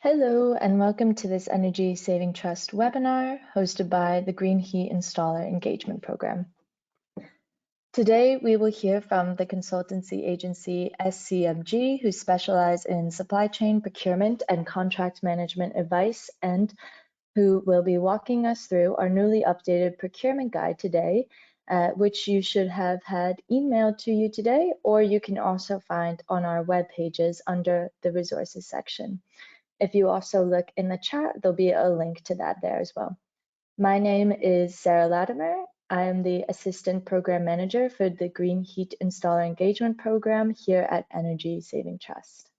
Hello and welcome to this Energy Saving Trust webinar hosted by the Green Heat Installer Engagement Program. Today we will hear from the consultancy agency SCMG, who specialize in supply chain procurement and contract management advice, and who will be walking us through our newly updated procurement guide today, which you should have had emailed to you today, or you can also find on our web pages under the resources section. If you also look in the chat, there'll be a link to that there as well. My name is Sarah Latimer. I am the Assistant Program Manager for the Green Heat Installer Engagement Program here at Energy Saving Trust.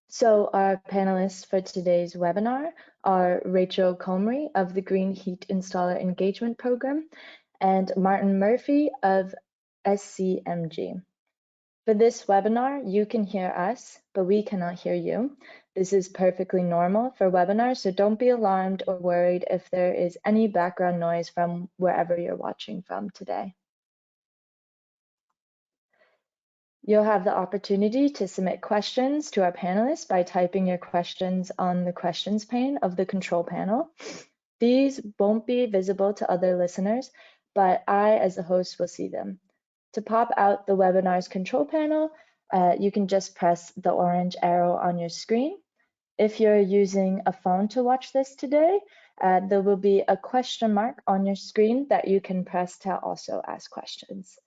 So our panelists for today's webinar are Rachel Comrie of the Green Heat Installer Engagement Program and Martin Murphy of SCMG. For this webinar, you can hear us, but we cannot hear you. This is perfectly normal for webinars, so don't be alarmed or worried if there is any background noise from wherever you're watching from today. You'll have the opportunity to submit questions to our panelists by typing your questions on the questions pane of the control panel. These won't be visible to other listeners, but I, as the host, will see them. To pop out the webinar's control panel, you can just press the orange arrow on your screen. If you're using a phone to watch this today, there will be a question mark on your screen that you can press to also ask questions.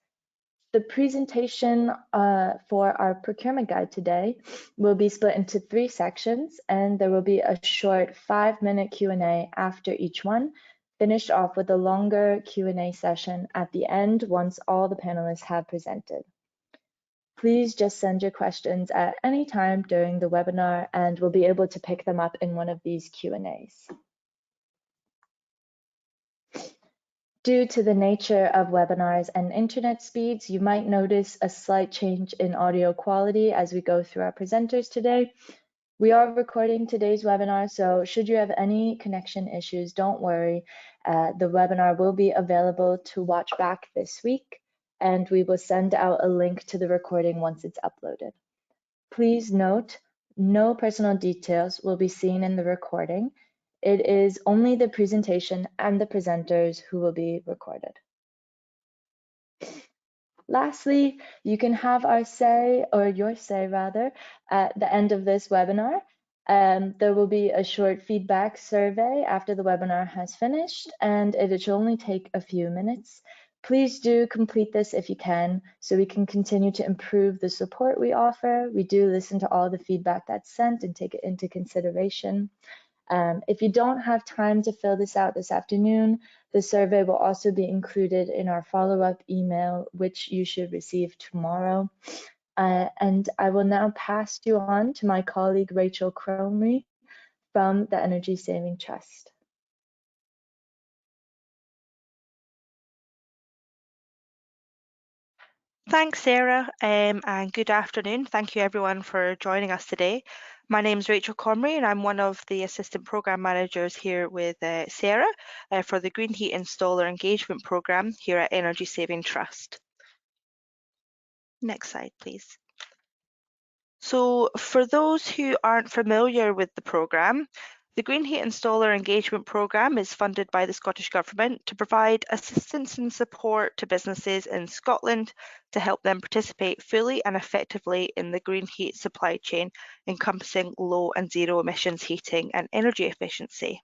The presentation for our procurement guide today will be split into 3 sections, and there will be a short 5-minute Q&A after each one, finished off with a longer Q&A session at the end once all the panelists have presented. Please just send your questions at any time during the webinar, and we'll be able to pick them up in one of these Q&As. Due to the nature of webinars and internet speeds, you might notice a slight change in audio quality as we go through our presenters today. We are recording today's webinar, so should you have any connection issues, don't worry. The webinar will be available to watch back this week, and we will send out a link to the recording once it's uploaded. Please note, no personal details will be seen in the recording. It is only the presentation and the presenters who will be recorded. Lastly, you can have our say, or your say rather, at the end of this webinar. There will be a short feedback survey after the webinar has finished, and it should only take a few minutes. Please do complete this if you can, so we can continue to improve the support we offer. We do listen to all the feedback that's sent and take it into consideration. If you don't have time to fill this out this afternoon, the survey will also be included in our follow-up email, which you should receive tomorrow. And I will now pass you on to my colleague, Rachel Comrie from the Energy Saving Trust. Thanks, Sarah, and good afternoon. Thank you everyone for joining us today. My name is Rachel Comrie and I'm one of the Assistant Programme Managers here with Sarah for the Green Heat Installer Engagement Programme here at Energy Saving Trust. Next slide, please. So for those who aren't familiar with the programme, the Green Heat Installer Engagement Programme is funded by the Scottish Government to provide assistance and support to businesses in Scotland to help them participate fully and effectively in the green heat supply chain, encompassing low and zero emissions heating and energy efficiency.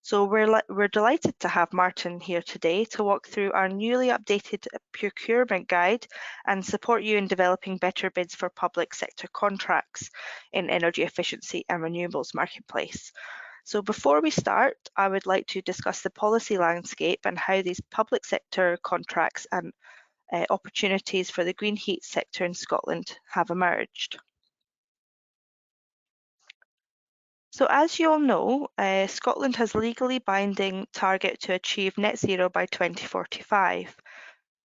So we're delighted to have Martin here today to walk through our newly updated procurement guide and support you in developing better bids for public sector contracts in energy efficiency and renewables marketplace. So before we start, I would like to discuss the policy landscape and how these public sector contracts and opportunities for the green heat sector in Scotland have emerged. So as you all know, Scotland has a legally binding target to achieve net zero by 2045.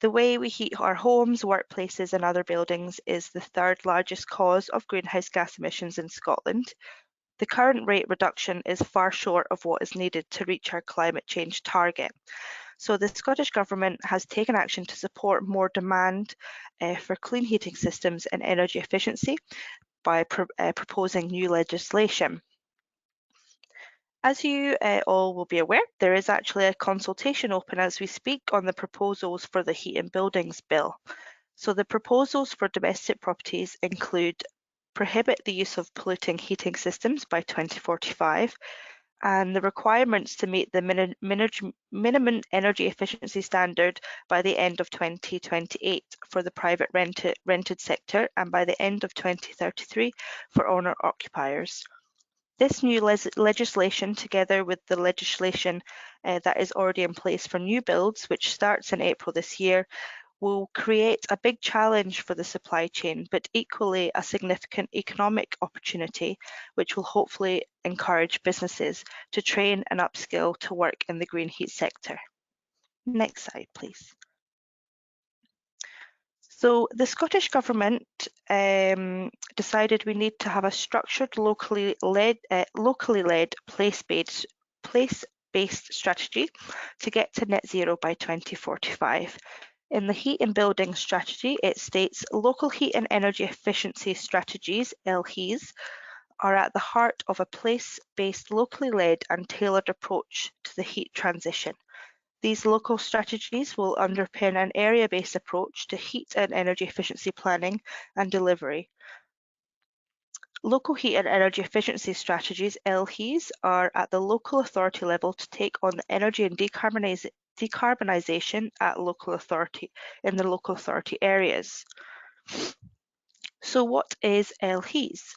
The way we heat our homes, workplaces and other buildings is the 3rd largest cause of greenhouse gas emissions in Scotland. The current rate reduction is far short of what is needed to reach our climate change target. So the Scottish Government has taken action to support more demand for clean heating systems and energy efficiency by proposing new legislation. As you all will be aware, there is actually a consultation open as we speak on the proposals for the Heat and Buildings Bill. So the proposals for domestic properties include prohibit the use of polluting heating systems by 2045, and the requirements to meet the minimum energy efficiency standard by the end of 2028 for the private rented sector and by the end of 2033 for owner occupiers. This new legislation, together with the legislation that is already in place for new builds, which starts in April this year, will create a big challenge for the supply chain, but equally a significant economic opportunity, which will hopefully encourage businesses to train and upskill to work in the green heat sector. Next slide, please. So the Scottish Government decided we need to have a structured, locally led, place-based strategy to get to net zero by 2045. In the Heat and Building Strategy, it states local heat and energy efficiency strategies, LHEES, are at the heart of a place-based, locally led and tailored approach to the heat transition. These local strategies will underpin an area-based approach to heat and energy efficiency planning and delivery. Local heat and energy efficiency strategies, LHEES, are at the local authority level to take on the energy and decarbonisation at local authority in the local authority areas. So what is LHEES?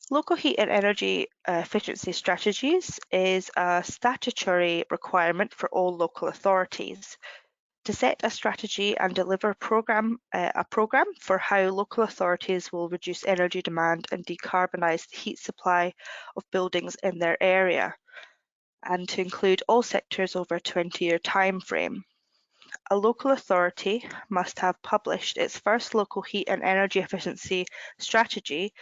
Local heat and energy efficiency strategies is a statutory requirement for all local authorities to set a strategy and deliver a program for how local authorities will reduce energy demand and decarbonise the heat supply of buildings in their area, and to include all sectors over a 20-year time frame. A local authority must have published its first local heat and energy efficiency strategy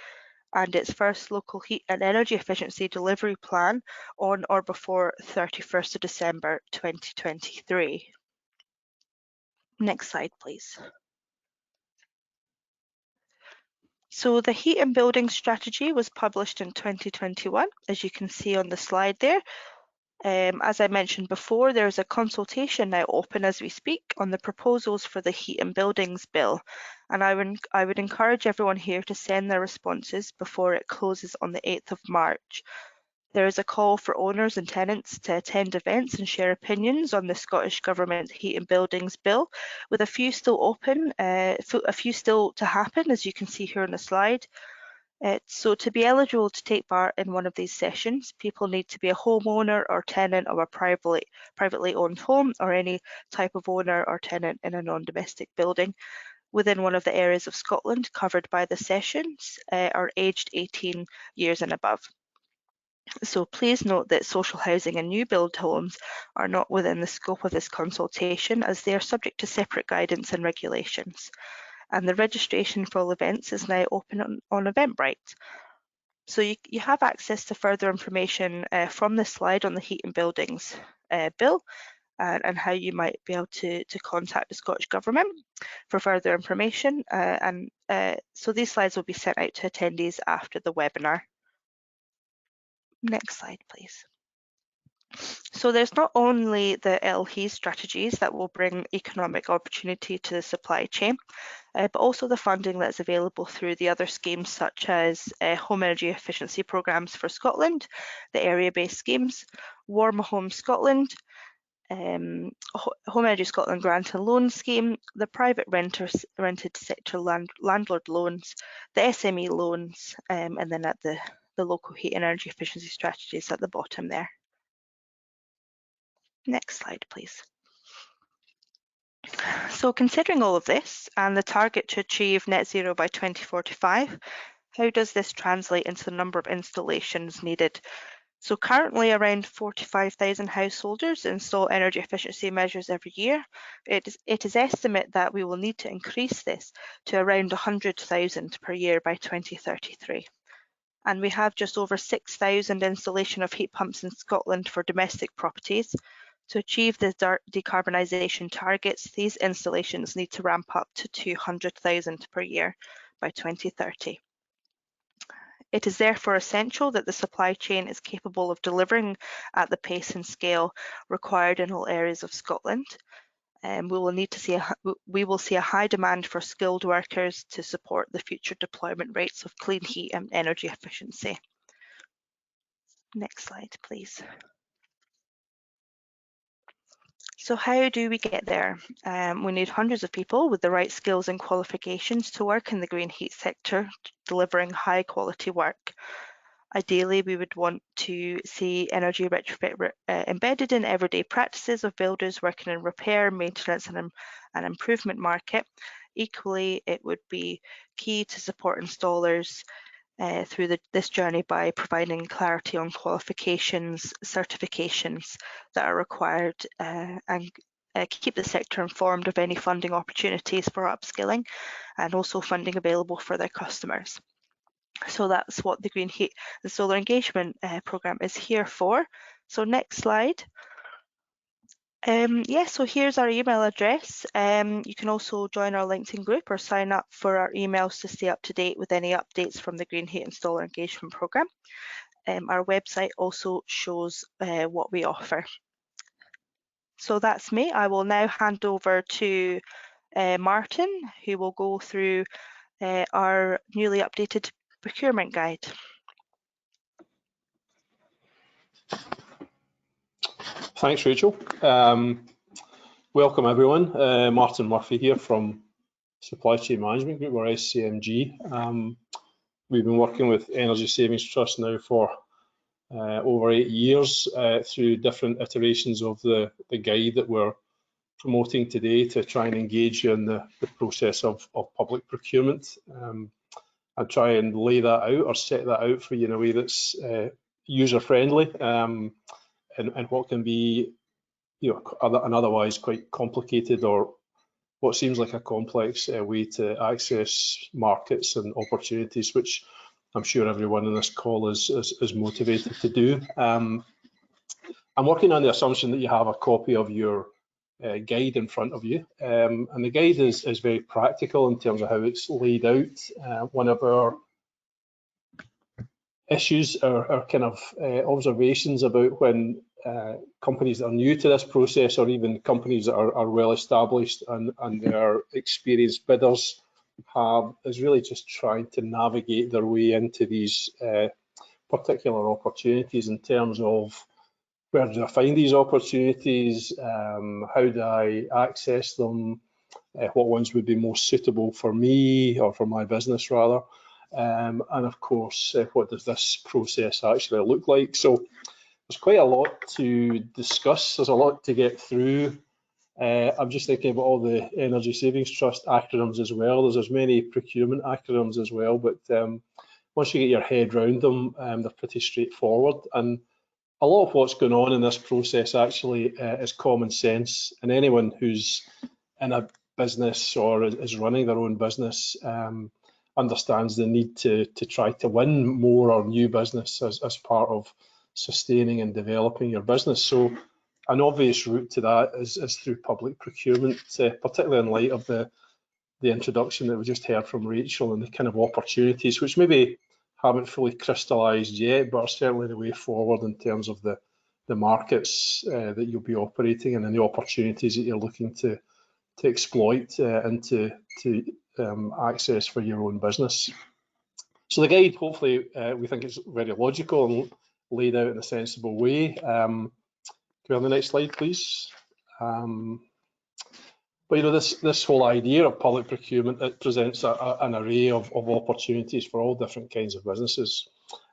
and its first local heat and energy efficiency delivery plan on or before 31st of December 2023. Next slide, please. So the Heat and Building Strategy was published in 2021, as you can see on the slide there. As I mentioned before, there's a consultation now open as we speak on the proposals for the Heat and Buildings Bill, and I would encourage everyone here to send their responses before it closes on the 8th of March. There is a call for owners and tenants to attend events and share opinions on the Scottish Government Heat and Buildings Bill, with a few still open, a few still to happen, as you can see here on the slide. So to be eligible to take part in one of these sessions, people need to be a homeowner or tenant of a privately owned home or any type of owner or tenant in a non-domestic building within one of the areas of Scotland covered by the sessions, are aged 18 years and above. So please note that social housing and new build homes are not within the scope of this consultation, as they are subject to separate guidance and regulations. And the registration for all events is now open on Eventbrite. So you have access to further information from this slide on the Heat and Buildings Bill and how you might be able to contact the Scottish Government for further information. So these slides will be sent out to attendees after the webinar. Next slide, please. So there's not only the LHEES strategies that will bring economic opportunity to the supply chain, but also the funding that's available through the other schemes such as Home Energy Efficiency Programmes for Scotland, the area-based schemes, Warm Home Scotland, Home Energy Scotland Grant and Loan Scheme, the private rented sector landlord loans, the SME loans, and then at the local heat and energy efficiency strategies at the bottom there. Next slide, please. So considering all of this and the target to achieve net zero by 2045, how does this translate into the number of installations needed? So currently around 45,000 householders install energy efficiency measures every year. It is estimated that we will need to increase this to around 100,000 per year by 2033. And we have just over 6,000 installation of heat pumps in Scotland for domestic properties, To achieve the decarbonisation targets, these installations need to ramp up to 200,000 per year by 2030. It is therefore essential that the supply chain is capable of delivering at the pace and scale required in all areas of Scotland. We will see a high demand for skilled workers to support the future deployment rates of clean heat and energy efficiency. Next slide, please. So how do we get there? We need hundreds of people with the right skills and qualifications to work in the green heat sector, delivering high quality work. Ideally, we would want to see energy retrofit embedded in everyday practices of builders working in repair, maintenance and improvement market. Equally, it would be key to support installers through this journey by providing clarity on qualifications, certifications that are required and keep the sector informed of any funding opportunities for upskilling and also funding available for their customers. So that's what the Green Heat and Solar Engagement Programme is here for. So next slide. So here's our email address. You can also join our LinkedIn group or sign up for our emails to stay up to date with any updates from the Green Heat and Solar Engagement Programme. Our website also shows what we offer. So that's me. I will now hand over to Martin, who will go through our newly updated procurement guide. Thanks, Rachel. Welcome everyone. Martin Murphy here from Supply Chain Management Group, or SCMG. We've been working with Energy Savings Trust now for over 8 years through different iterations of the guide that we're promoting today to try and engage you in the process of public procurement. I'll try and lay that out or set that out for you in a way that's user-friendly and what can be an otherwise quite complicated or what seems like a complex way to access markets and opportunities, which I'm sure everyone in this call is motivated to do. I'm working on the assumption that you have a copy of your guide in front of you, and the guide is very practical in terms of how it's laid out. One of our issues or kind of observations about when companies that are new to this process, or even companies that are well established and their experienced bidders is really just trying to navigate their way into these particular opportunities in terms of where do I find these opportunities, how do I access them, what ones would be most suitable for me or for my business rather, and of course what does this process actually look like. So there's quite a lot to discuss, there's a lot to get through. I'm just thinking about all the Energy Savings Trust acronyms as well. There's as many procurement acronyms as well, but once you get your head around them, they're pretty straightforward. And a lot of what's going on in this process actually is common sense, and anyone who's in a business or is running their own business understands the need to try to win more or new business as part of sustaining and developing your business. So an obvious route to that is through public procurement, particularly in light of the introduction that we just heard from Rachel and the kind of opportunities which maybe haven't fully crystallised yet, but are certainly the way forward in terms of the markets that you'll be operating in and the opportunities that you're looking to exploit and to access for your own business. So the guide, hopefully, we think it's very logical and laid out in a sensible way. Can we have the next slide, please? But this whole idea of public procurement, it presents an array of opportunities for all different kinds of businesses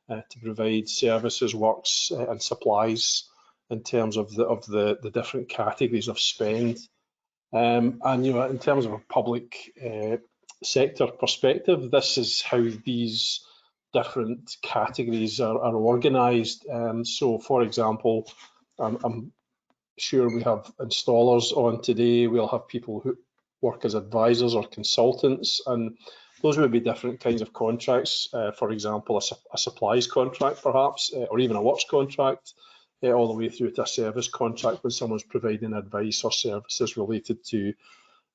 to provide services, works and supplies in terms of the different categories of spend. And in terms of a public sector perspective, this is how these different categories are organised. So, for example, I'm sure we have installers on today. We'll have people who work as advisors or consultants, and those would be different kinds of contracts. For example, a supplies contract perhaps, or even a works contract. all the way through to a service contract when someone's providing advice or services related to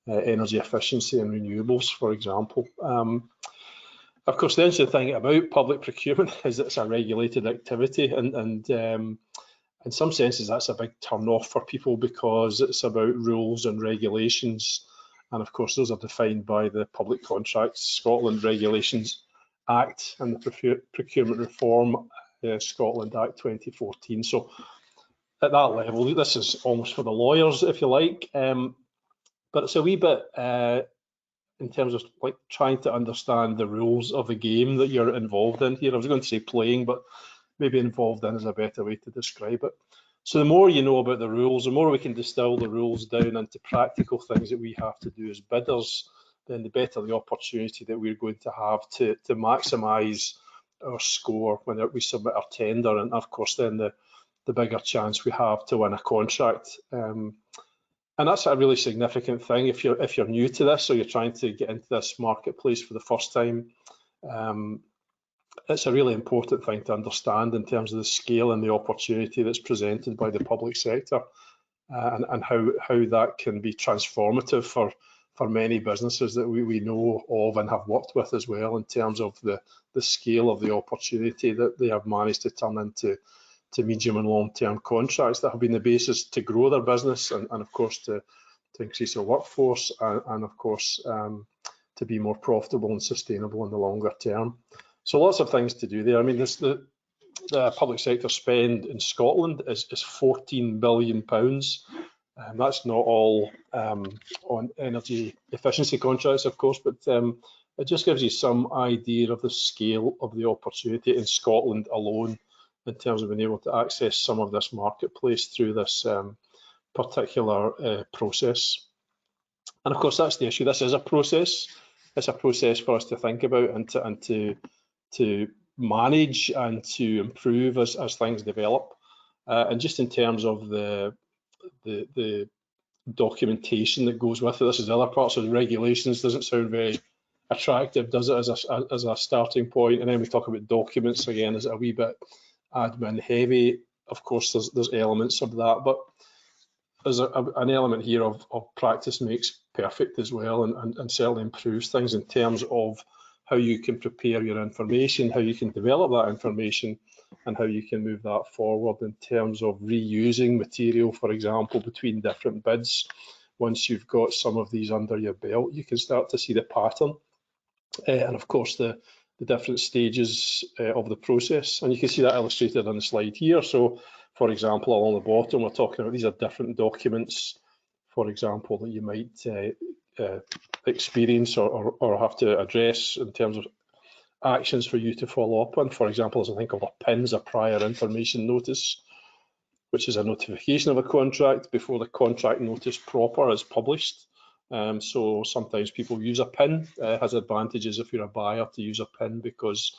energy efficiency and renewables, for example. Of course, the interesting thing about public procurement is that it's a regulated activity, and in some senses that's a big turn off for people because it's about rules and regulations, and of course those are defined by the Public Contracts Scotland Regulations Act and the Procurement Reform Scotland Act 2014. So at that level, this is almost for the lawyers, if you like, but it's a wee bit in terms of like trying to understand the rules of the game that you're involved in here. I was going to say playing, but maybe involved in is a better way to describe it. So the more you know about the rules, the more we can distill the rules down into practical things that we have to do as bidders, then the better the opportunity that we're going to have to maximise our score when we submit our tender, and of course then the bigger chance we have to win a contract. And that's a really significant thing if you're new to this, or you're trying to get into this marketplace for the first time. It's a really important thing to understand in terms of the scale and the opportunity that's presented by the public sector, and how that can be transformative for many businesses that we know of and have worked with as well, in terms of the scale of the opportunity that they have managed to turn into medium and long-term contracts that have been the basis to grow their business, and of course to increase their workforce, and of course to be more profitable and sustainable in the longer term. So lots of things to do there. I mean, the public sector spend in Scotland is £14 billion. That's not all on energy efficiency contracts, of course, but it just gives you some idea of the scale of the opportunity in Scotland alone, in terms of being able to access some of this marketplace through this particular process. And of course, that's the issue. This is a process. It's a process for us to think about and to manage and to improve as things develop. And just in terms of the documentation that goes with it, this is the other part. So the regulations doesn't sound very attractive, does it, as a starting point? And then we talk about documents again, is it a wee bit admin heavy? Of course, there's elements of that, but there's an element here of practice makes perfect as well, and certainly improves things in terms of how you can prepare your information, how you can develop that information, and how you can move that forward in terms of reusing material, for example, between different bids. Once you've got some of these under your belt, you can start to see the pattern, and of course the different stages of the process. And you can see that illustrated on the slide here. So, for example, along the bottom, we're talking about these are different documents, for example, that you might experience or have to address in terms of actions for you to follow up on. For example, as I think of a PINs, a prior information notice, which is a notification of a contract before the contract notice proper is published. So sometimes people use a PIN. It has advantages if you're a buyer to use a PIN, because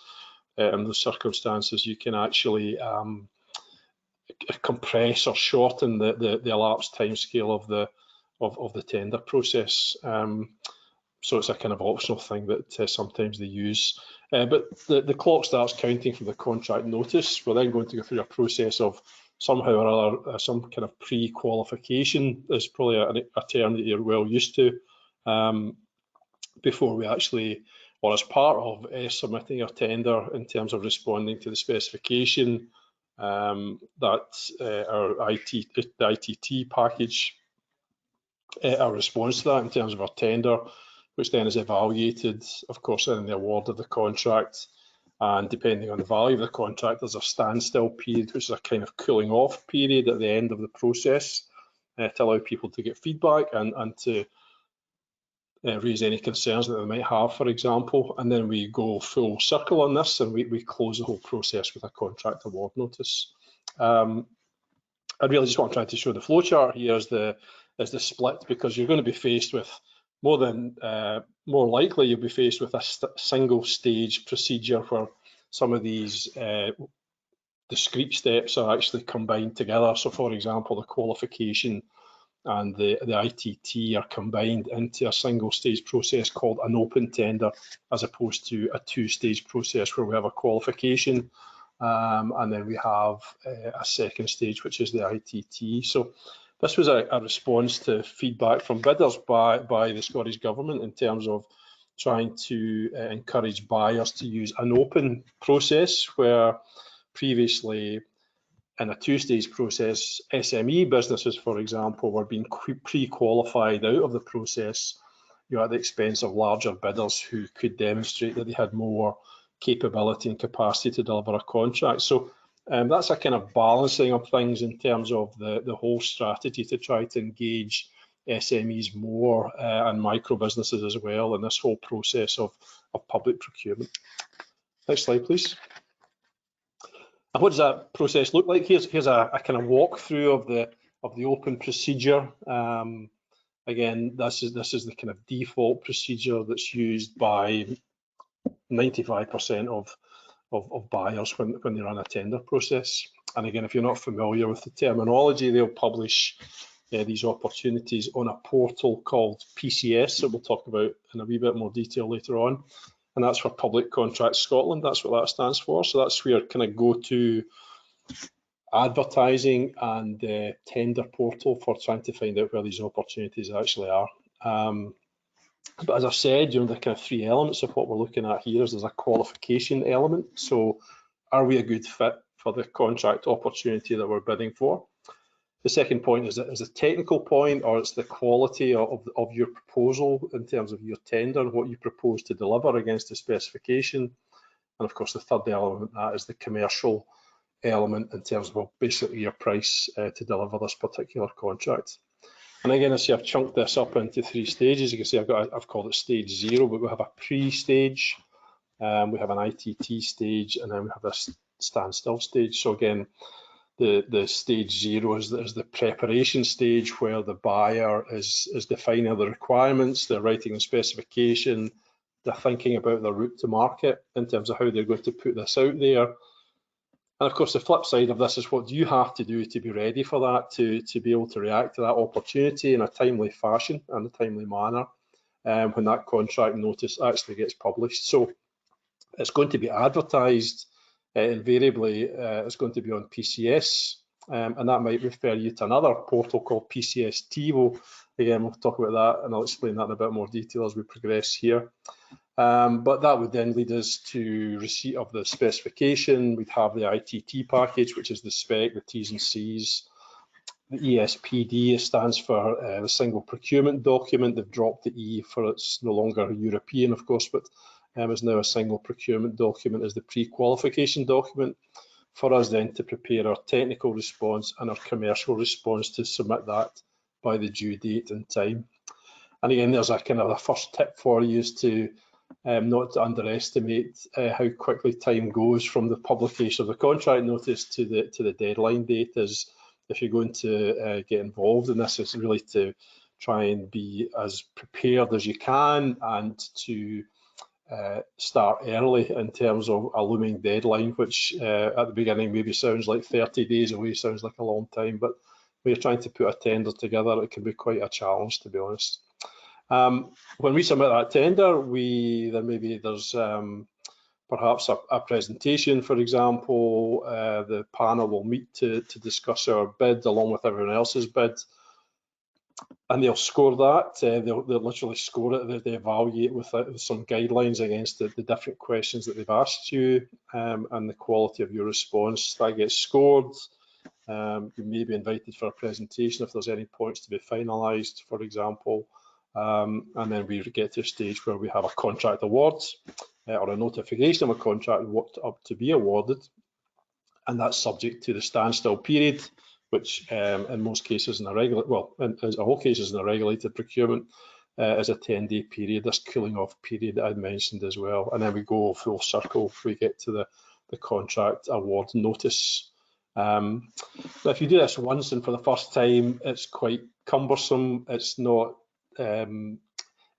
in those circumstances you can actually compress or shorten the elapsed timescale of the tender process. So it's a kind of optional thing that sometimes they use. But the clock starts counting from the contract notice. We're then going to go through a process of somehow or other, some kind of pre-qualification is probably a term that you're well used to, before we actually, or as part of submitting a tender in terms of responding to the specification, that our ITT package, our response to that in terms of our tender, which then is evaluated, of course, in the award of the contract. And depending on the value of the contract, there's a standstill period, which is a kind of cooling off period at the end of the process, to allow people to get feedback and to raise any concerns that they might have, for example. And then we go full circle on this, and we close the whole process with a contract award notice. I really just want to try to show the flowchart here as the split, because you're going to be faced with more likely you'll be faced with a single stage procedure where some of these discrete steps are actually combined together. So, for example, the qualification and the ITT are combined into a single stage process called an open tender, as opposed to a two-stage process where we have a qualification and then we have a second stage, which is the ITT. So this was a response to feedback from bidders by the Scottish Government in terms of trying to encourage buyers to use an open process, where previously in a two-stage process, SME businesses, for example, were being pre-qualified out of the process, at the expense of larger bidders who could demonstrate that they had more capability and capacity to deliver a contract. So that's a kind of balancing of things in terms of the whole strategy to try to engage SMEs more and micro businesses as well in this whole process of public procurement. Next slide, please. And what does that process look like? Here's a kind of walkthrough of the open procedure. Again, this is the kind of default procedure that's used by 95% of buyers when they run a tender process. And again, if you're not familiar with the terminology, they'll publish these opportunities on a portal called PCS that we'll talk about in a wee bit more detail later on. And that's for Public Contracts Scotland. That's what that stands for. So that's where kind of go to advertising and tender portal for trying to find out where these opportunities actually are. But as I've said, the kind of three elements of what we're looking at here is there's a qualification element. So are we a good fit for the contract opportunity that we're bidding for? The second point is a technical point, or it's the quality of your proposal in terms of your tender and what you propose to deliver against the specification. And of course, the third element of that is the commercial element in terms of, well, basically your price to deliver this particular contract. And again, I see I've chunked this up into three stages. You can see I've called it stage 0, but we have a pre-stage, we have an ITT stage, and then we have this standstill stage. So again, the stage 0 is the preparation stage, where the buyer is defining the requirements, they're writing the specification, they're thinking about their route to market in terms of how they're going to put this out there. And of course, the flip side of this is what do you have to do to be ready for that, to be able to react to that opportunity in a timely fashion and a timely manner when that contract notice actually gets published. So it's going to be advertised invariably, it's going to be on PCS, and that might refer you to another portal called PCS TiVo. Again, we'll talk about that and I'll explain that in a bit more detail as we progress here. But that would then lead us to receipt of the specification. We'd have the ITT package, which is the spec, the T's and C's. The ESPD stands for the single procurement document. They've dropped the E for it's no longer European, of course, but is now a single procurement document as the pre-qualification document for us then to prepare our technical response and our commercial response to submit that by the due date and time. And again, there's a kind of a first tip for you is to not to underestimate how quickly time goes from the publication of the contract notice to the deadline date. Is if you're going to get involved in this, is really to try and be as prepared as you can and to start early in terms of a looming deadline, which at the beginning maybe sounds like 30 days away, sounds like a long time, but when you're trying to put a tender together, it can be quite a challenge, to be honest. When we submit that tender, there's perhaps a presentation, for example. The panel will meet to discuss our bid along with everyone else's bid, and they'll score that. They'll literally score it. They evaluate with some guidelines against the different questions that they've asked you, and the quality of your response. That gets scored. You may be invited for a presentation if there's any points to be finalised, for example. And then we get to a stage where we have a contract award or a notification of a contract up to be awarded, and that's subject to the standstill period, which in most cases in a all cases in a regulated procurement is a 10-day period. This cooling off period that I mentioned as well, and then we go full circle if we get to the contract award notice. Now, if you do this once and for the first time, it's quite cumbersome. It's not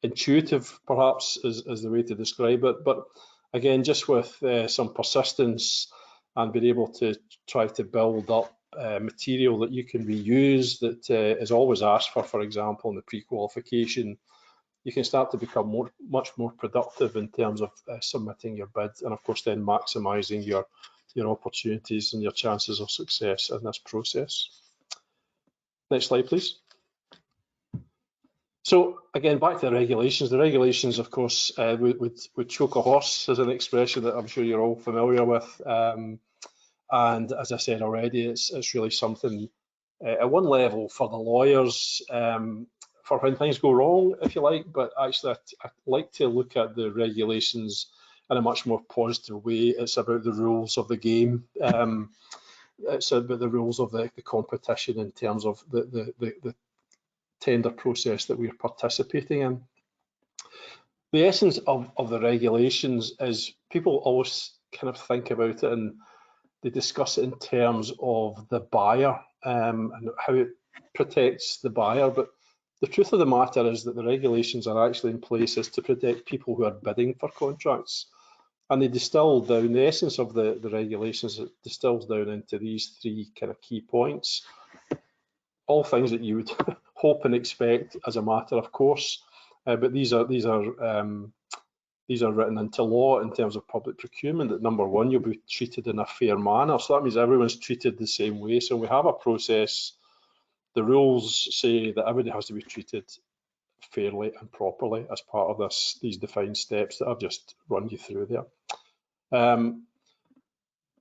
intuitive, perhaps, is the way to describe it. But again, just with some persistence and being able to try to build up material that you can reuse, that is always asked for example, in the pre-qualification, you can start to become much more productive in terms of submitting your bid, and of course then maximising your your opportunities and your chances of success in this process. Next slide, please. So again, back to the regulations. The regulations, of course, would choke a horse, is an expression that I'm sure you're all familiar with. And as I said already, it's really something at one level for the lawyers, for when things go wrong, if you like, but actually I like to look at the regulations in a much more positive way. It's about the rules of the game. It's about the rules of the competition in terms of the tender process that we're participating in. The essence of the regulations is people always kind of think about it and they discuss it in terms of the buyer and how it protects the buyer. But the truth of the matter is that the regulations are actually in place to protect people who are bidding for contracts. And they distill down, the essence of the regulations, it distills down into these three kind of key points. All things that you would hope and expect as a matter of course, but these are written into law in terms of public procurement. That number one, you'll be treated in a fair manner. So that means everyone's treated the same way. So we have a process. The rules say that everybody has to be treated fairly and properly as part of these defined steps that I've just run you through there.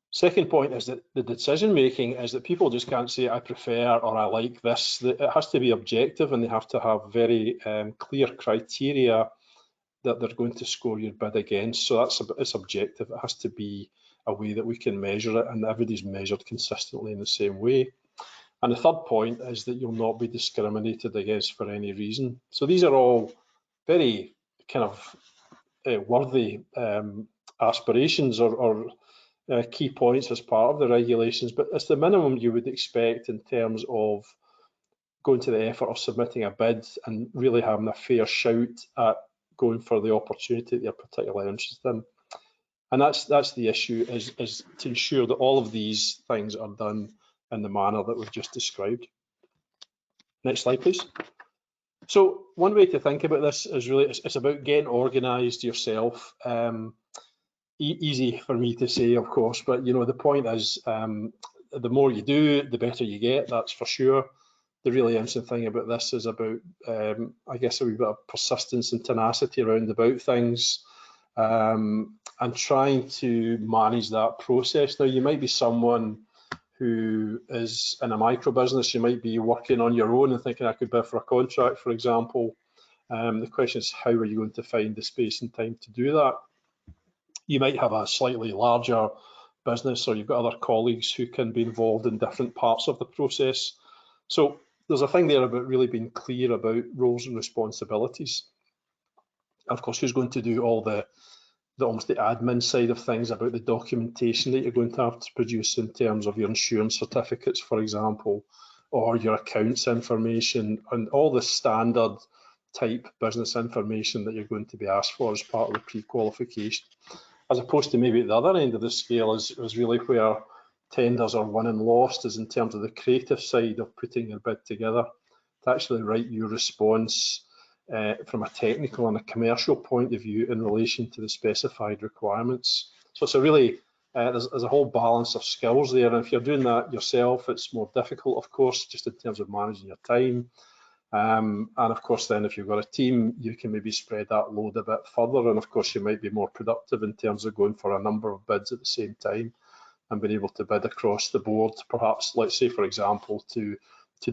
Second point is that the decision making is that people just can't say I prefer or I like this. It has to be objective and they have to have very clear criteria that they're going to score your bid against. So it's objective. It has to be a way that we can measure it and everybody's measured consistently in the same way. And the third point is that you'll not be discriminated against for any reason. So these are all very kind of worthy aspirations or key points as part of the regulations, but it's the minimum you would expect in terms of going to the effort of submitting a bid and really having a fair shout at going for the opportunity that you're particularly interested in. And that's the issue, is to ensure that all of these things are done in the manner that we've just described. Next slide, please. So one way to think about this is really, it's about getting organised yourself. Easy for me to say, of course, but you know, the point is the more you do, the better you get, that's for sure. The really interesting thing about this is about, I guess, a wee bit of persistence and tenacity around about things and trying to manage that process. Now, you might be someone who is in a micro business, you might be working on your own and thinking I could bid for a contract, for example. The question is, how are you going to find the space and time to do that? You might have a slightly larger business or you've got other colleagues who can be involved in different parts of the process. So there's a thing there about really being clear about roles and responsibilities. Of course, who's going to do all almost the admin side of things about the documentation that you're going to have to produce in terms of your insurance certificates, for example, or your accounts information and all the standard type business information that you're going to be asked for as part of the pre-qualification. As opposed to maybe at the other end of the scale is really where tenders are won and lost, is in terms of the creative side of putting your bid together to actually write your response from a technical and a commercial point of view in relation to the specified requirements. So it's a really, there's a whole balance of skills there, and if you're doing that yourself, it's more difficult, of course, just in terms of managing your time. And of course, then if you've got a team, you can maybe spread that load a bit further. And of course, you might be more productive in terms of going for a number of bids at the same time and being able to bid across the board, perhaps, let's say, for example, to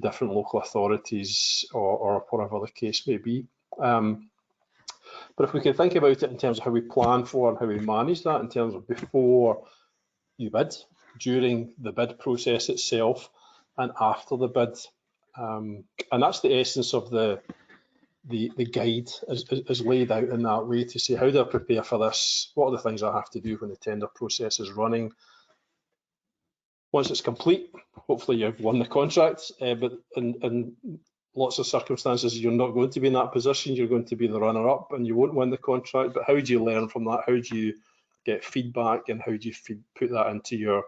different local authorities or whatever the case may be. But if we can think about it in terms of how we plan for and how we manage that in terms of before you bid, during the bid process itself, and after the bid. And that's the essence of the guide is laid out in that way to say, how do I prepare for this? What are the things I have to do when the tender process is running? Once it's complete, hopefully you've won the contract, but in lots of circumstances, you're not going to be in that position. You're going to be the runner-up and you won't win the contract. But how do you learn from that? How do you get feedback and how do you put that into your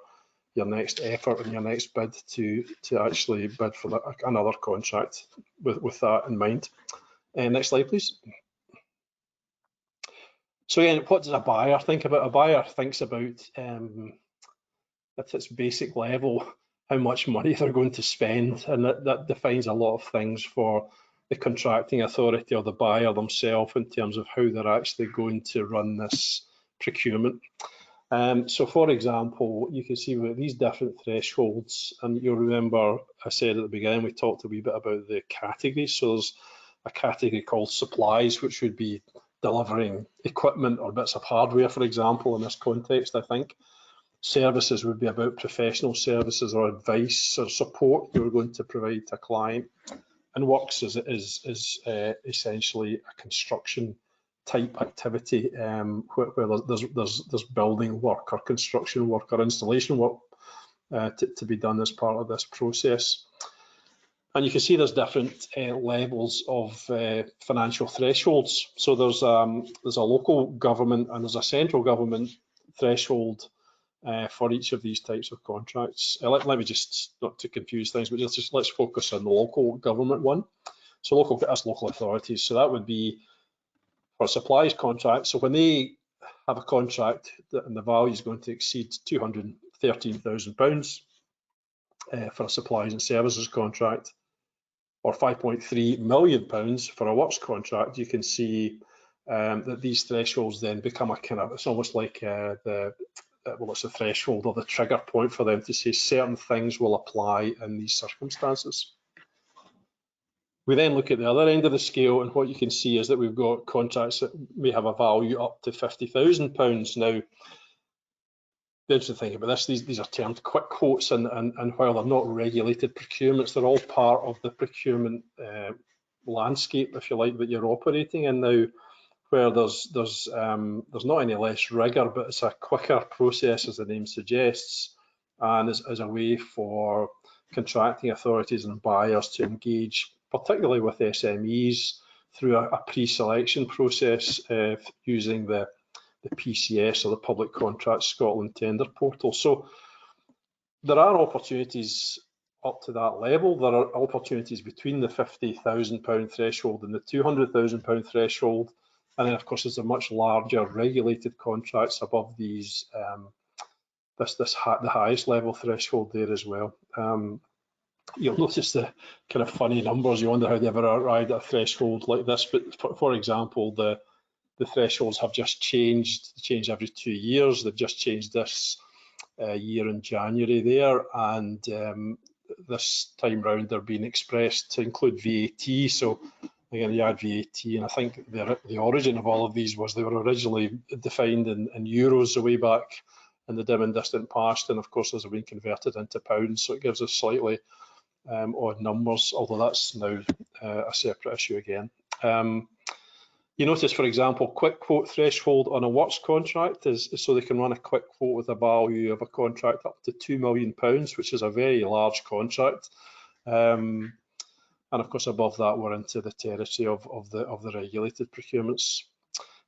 next effort and your next bid to actually bid for another contract with that in mind. Next slide, please. So again, what does a buyer think about? A buyer thinks about at its basic level how much money they're going to spend, and that defines a lot of things for the contracting authority or the buyer themselves in terms of how they're actually going to run this procurement. So for example, you can see with these different thresholds, and you'll remember I said at the beginning, we talked a wee bit about the categories. So there's a category called supplies, which would be delivering equipment or bits of hardware, for example, in this context, I think. Services would be about professional services or advice or support you're going to provide to a client. And works is essentially a construction type activity where there's building work or construction work or installation work to be done as part of this process. And you can see there's different levels of financial thresholds. So there's a local government and there's a central government threshold for each of these types of contracts. Let me just, not to confuse things, but let's focus on the local government one. So that's local authorities. So that would be for supplies contracts. So when they have a contract and the value is going to exceed £213,000 for a supplies and services contract, or £5.3 million for a works contract, you can see that these thresholds then become a kind of, it's almost like it's a threshold or the trigger point for them to say certain things will apply in these circumstances. We then look at the other end of the scale, and what you can see is that we've got contracts that may have a value up to £50,000. Now, the interesting thing about this, these are termed quick quotes, and while they're not regulated procurements, they're all part of the procurement landscape, if you like, that you're operating in now, where there's not any less rigour, but it's a quicker process, as the name suggests, and as a way for contracting authorities and buyers to engage, particularly with SMEs, through a pre-selection process using the PCS, or the Public Contracts Scotland Tender Portal. So there are opportunities up to that level. There are opportunities between the £50,000 threshold and the £200,000 threshold. And then, of course, there's a much larger regulated contracts above these, the highest level threshold there as well. You'll notice the kind of funny numbers. You wonder how they ever arrived at a threshold like this. But for example, the thresholds have just changed. They change every 2 years. They've just changed this year in January there, and this time round they're being expressed to include VAT. So again, you add VAT, and I think the origin of all of these was they were originally defined in euros way back in the dim and distant past, and of course those have been converted into pounds, so it gives us slightly odd numbers, although that's now a separate issue again. You notice, for example, quick quote threshold on a works contract is so they can run a quick quote with a value of a contract up to £2 million, which is a very large contract. And of course, above that, we're into the territory of the regulated procurements.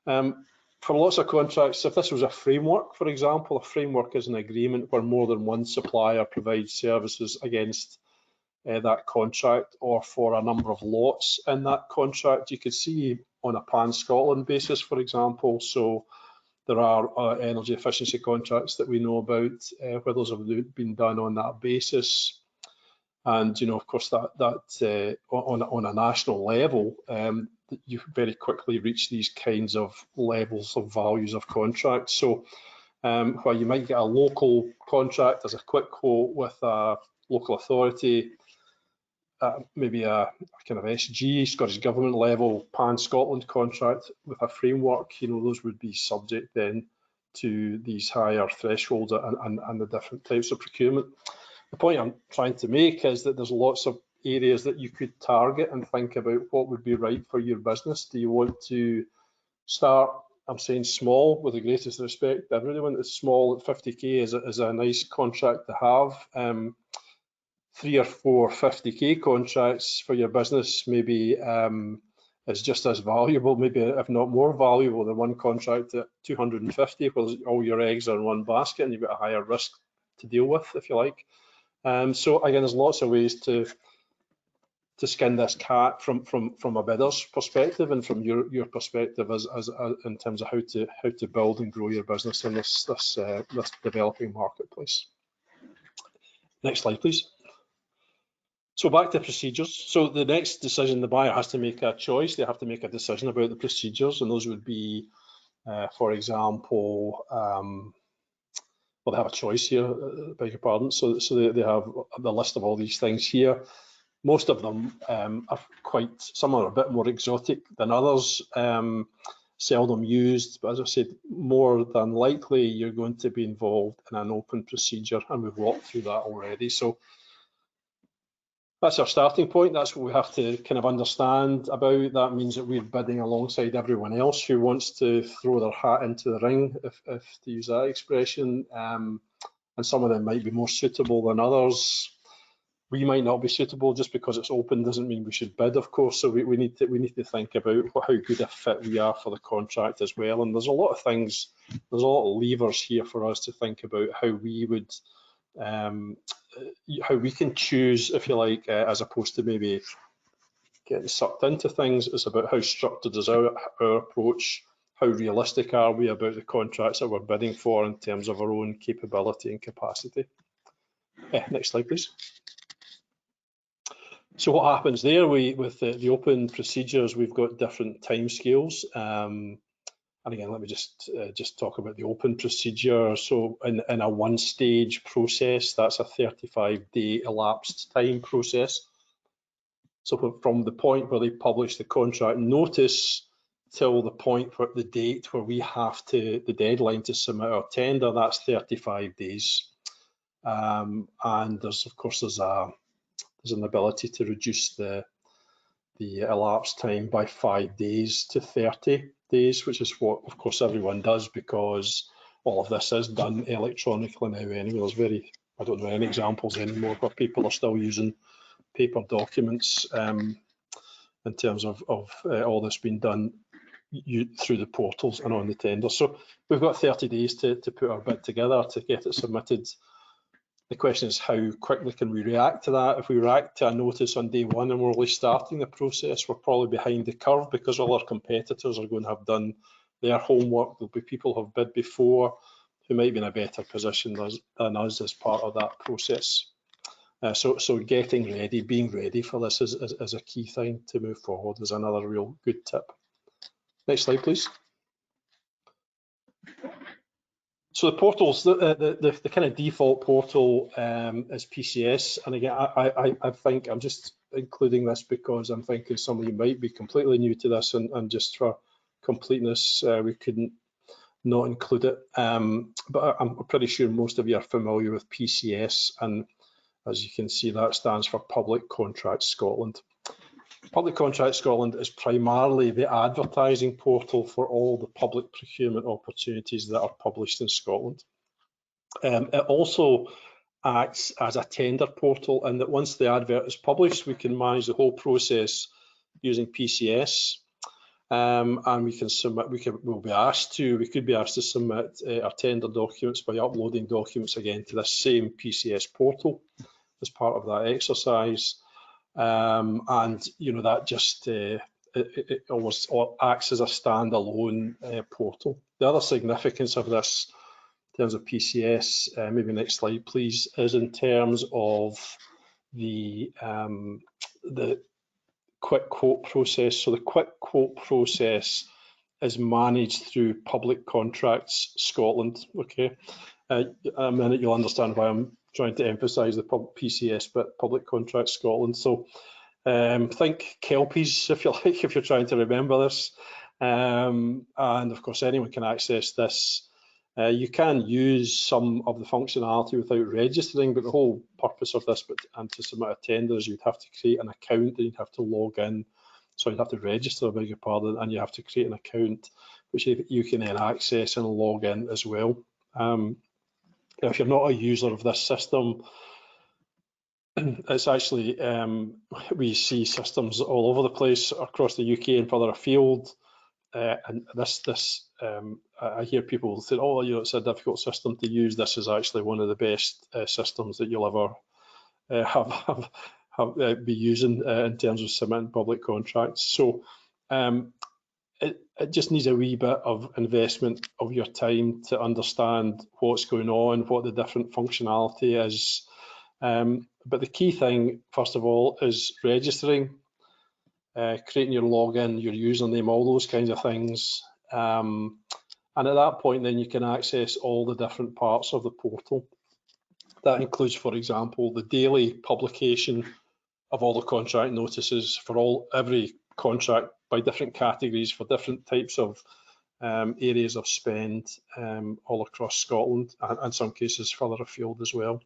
For lots of contracts, if this was a framework, for example, a framework is an agreement where more than one supplier provides services against that contract or for a number of lots in that contract. You could see on a pan-Scotland basis, for example, so there are energy efficiency contracts that we know about where those have been done on that basis. And, you know, of course, that on a national level, you very quickly reach these kinds of levels of values of contracts. So while you might get a local contract as a quick quote with a local authority, maybe a kind of SG, Scottish Government level, pan-Scotland contract with a framework, you know, those would be subject then to these higher thresholds and the different types of procurement. The point I'm trying to make is that there's lots of areas that you could target and think about what would be right for your business. Do you want to start, I'm saying small with the greatest respect, everyone is small at 50k is a nice contract to have. 3 or 4 50k contracts for your business maybe is just as valuable, maybe if not more valuable than one contract at 250, where all your eggs are in one basket and you've got a higher risk to deal with, if you like. So again, there's lots of ways to skin this cat from a bidder's perspective and from your perspective as in terms of how to build and grow your business in this developing marketplace. Next slide, please. So back to procedures. So the next decision, the buyer has to make a choice. They have to make a decision about the procedures, and those would be, for example, well, they have a choice here, beg your pardon. So they have the list of all these things here. Most of them are some are a bit more exotic than others, seldom used, but as I said, more than likely you're going to be involved in an open procedure, and we've walked through that already. So that's our starting point. That's what we have to kind of understand about. That means that we're bidding alongside everyone else who wants to throw their hat into the ring, if to use that expression. And some of them might be more suitable than others. We might not be suitable. Just because it's open doesn't mean we should bid, of course. So we need to think about how good a fit we are for the contract as well. And there's a lot of things, there's a lot of levers here for us to think about how we would, how we can choose, if you like, as opposed to maybe getting sucked into things. It's about how structured is our approach, how realistic are we about the contracts that we're bidding for in terms of our own capability and capacity. Next slide, please. So what happens there, with the open procedures, we've got different timescales. And again, let me just talk about the open procedure. So in a one-stage process, that's a 35-day elapsed time process. So from the point where they publish the contract notice till the point where the date where we have the deadline to submit our tender, that's 35 days. And of course there's an ability to reduce the elapsed time by 5 days to 30 days, which is what, of course, everyone does, because all of this is done electronically now anyway. I don't know any examples anymore where people are still using paper documents in terms of all this being done through the portals and on the tender. So we've got 30 days to put our bid together, to get it submitted. The question is, how quickly can we react to that? If we react to a notice on day one and we're only starting the process, we're probably behind the curve, because all our competitors are going to have done their homework. There'll be people who have bid before who might be in a better position than us as part of that process. So getting ready, being ready for this is a key thing to move forward, is another real good tip. Next slide, please. So the portals, the kind of default portal is PCS. And again, I think I'm just including this because I'm thinking some of you might be completely new to this, and just for completeness, we couldn't not include it. But I'm pretty sure most of you are familiar with PCS, and as you can see, that stands for Public Contracts Scotland. Public Contracts Scotland is primarily the advertising portal for all the public procurement opportunities that are published in Scotland. It also acts as a tender portal, and that once the advert is published, we can manage the whole process using PCS. And we can submit, we could be asked to submit our tender documents by uploading documents again to this same PCS portal as part of that exercise. And that just it almost acts as a standalone portal. The other significance of this in terms of PCS, maybe next slide please, is in terms of the quick quote process. So the quick quote process is managed through Public Contracts Scotland. Okay, a minute you'll understand why I'm trying to emphasise the PCS, but Public Contracts Scotland. So think Kelpies, if you like, if you're trying to remember this. And of course, anyone can access this. You can use some of the functionality without registering, but the whole purpose of this, and to submit a tender, is you'd have to create an account, and you'd have to log in. So you'd have to register, I beg your pardon, and you have to create an account, which you can then access and log in as well. If you're not a user of this system, it's actually, we see systems all over the place across the UK and further afield. And I hear people say, oh, it's a difficult system to use. This is actually one of the best systems that you'll ever be using in terms of submitting public contracts. So it just needs a wee bit of investment of your time to understand what's going on, what the different functionality is, But the key thing, first of all, is registering, creating your login, your username, all those kinds of things. And at that point, then you can access all the different parts of the portal. That includes, for example, the daily publication of all the contract notices for every contract by different categories for different types of areas of spend all across Scotland, and in some cases further afield as well.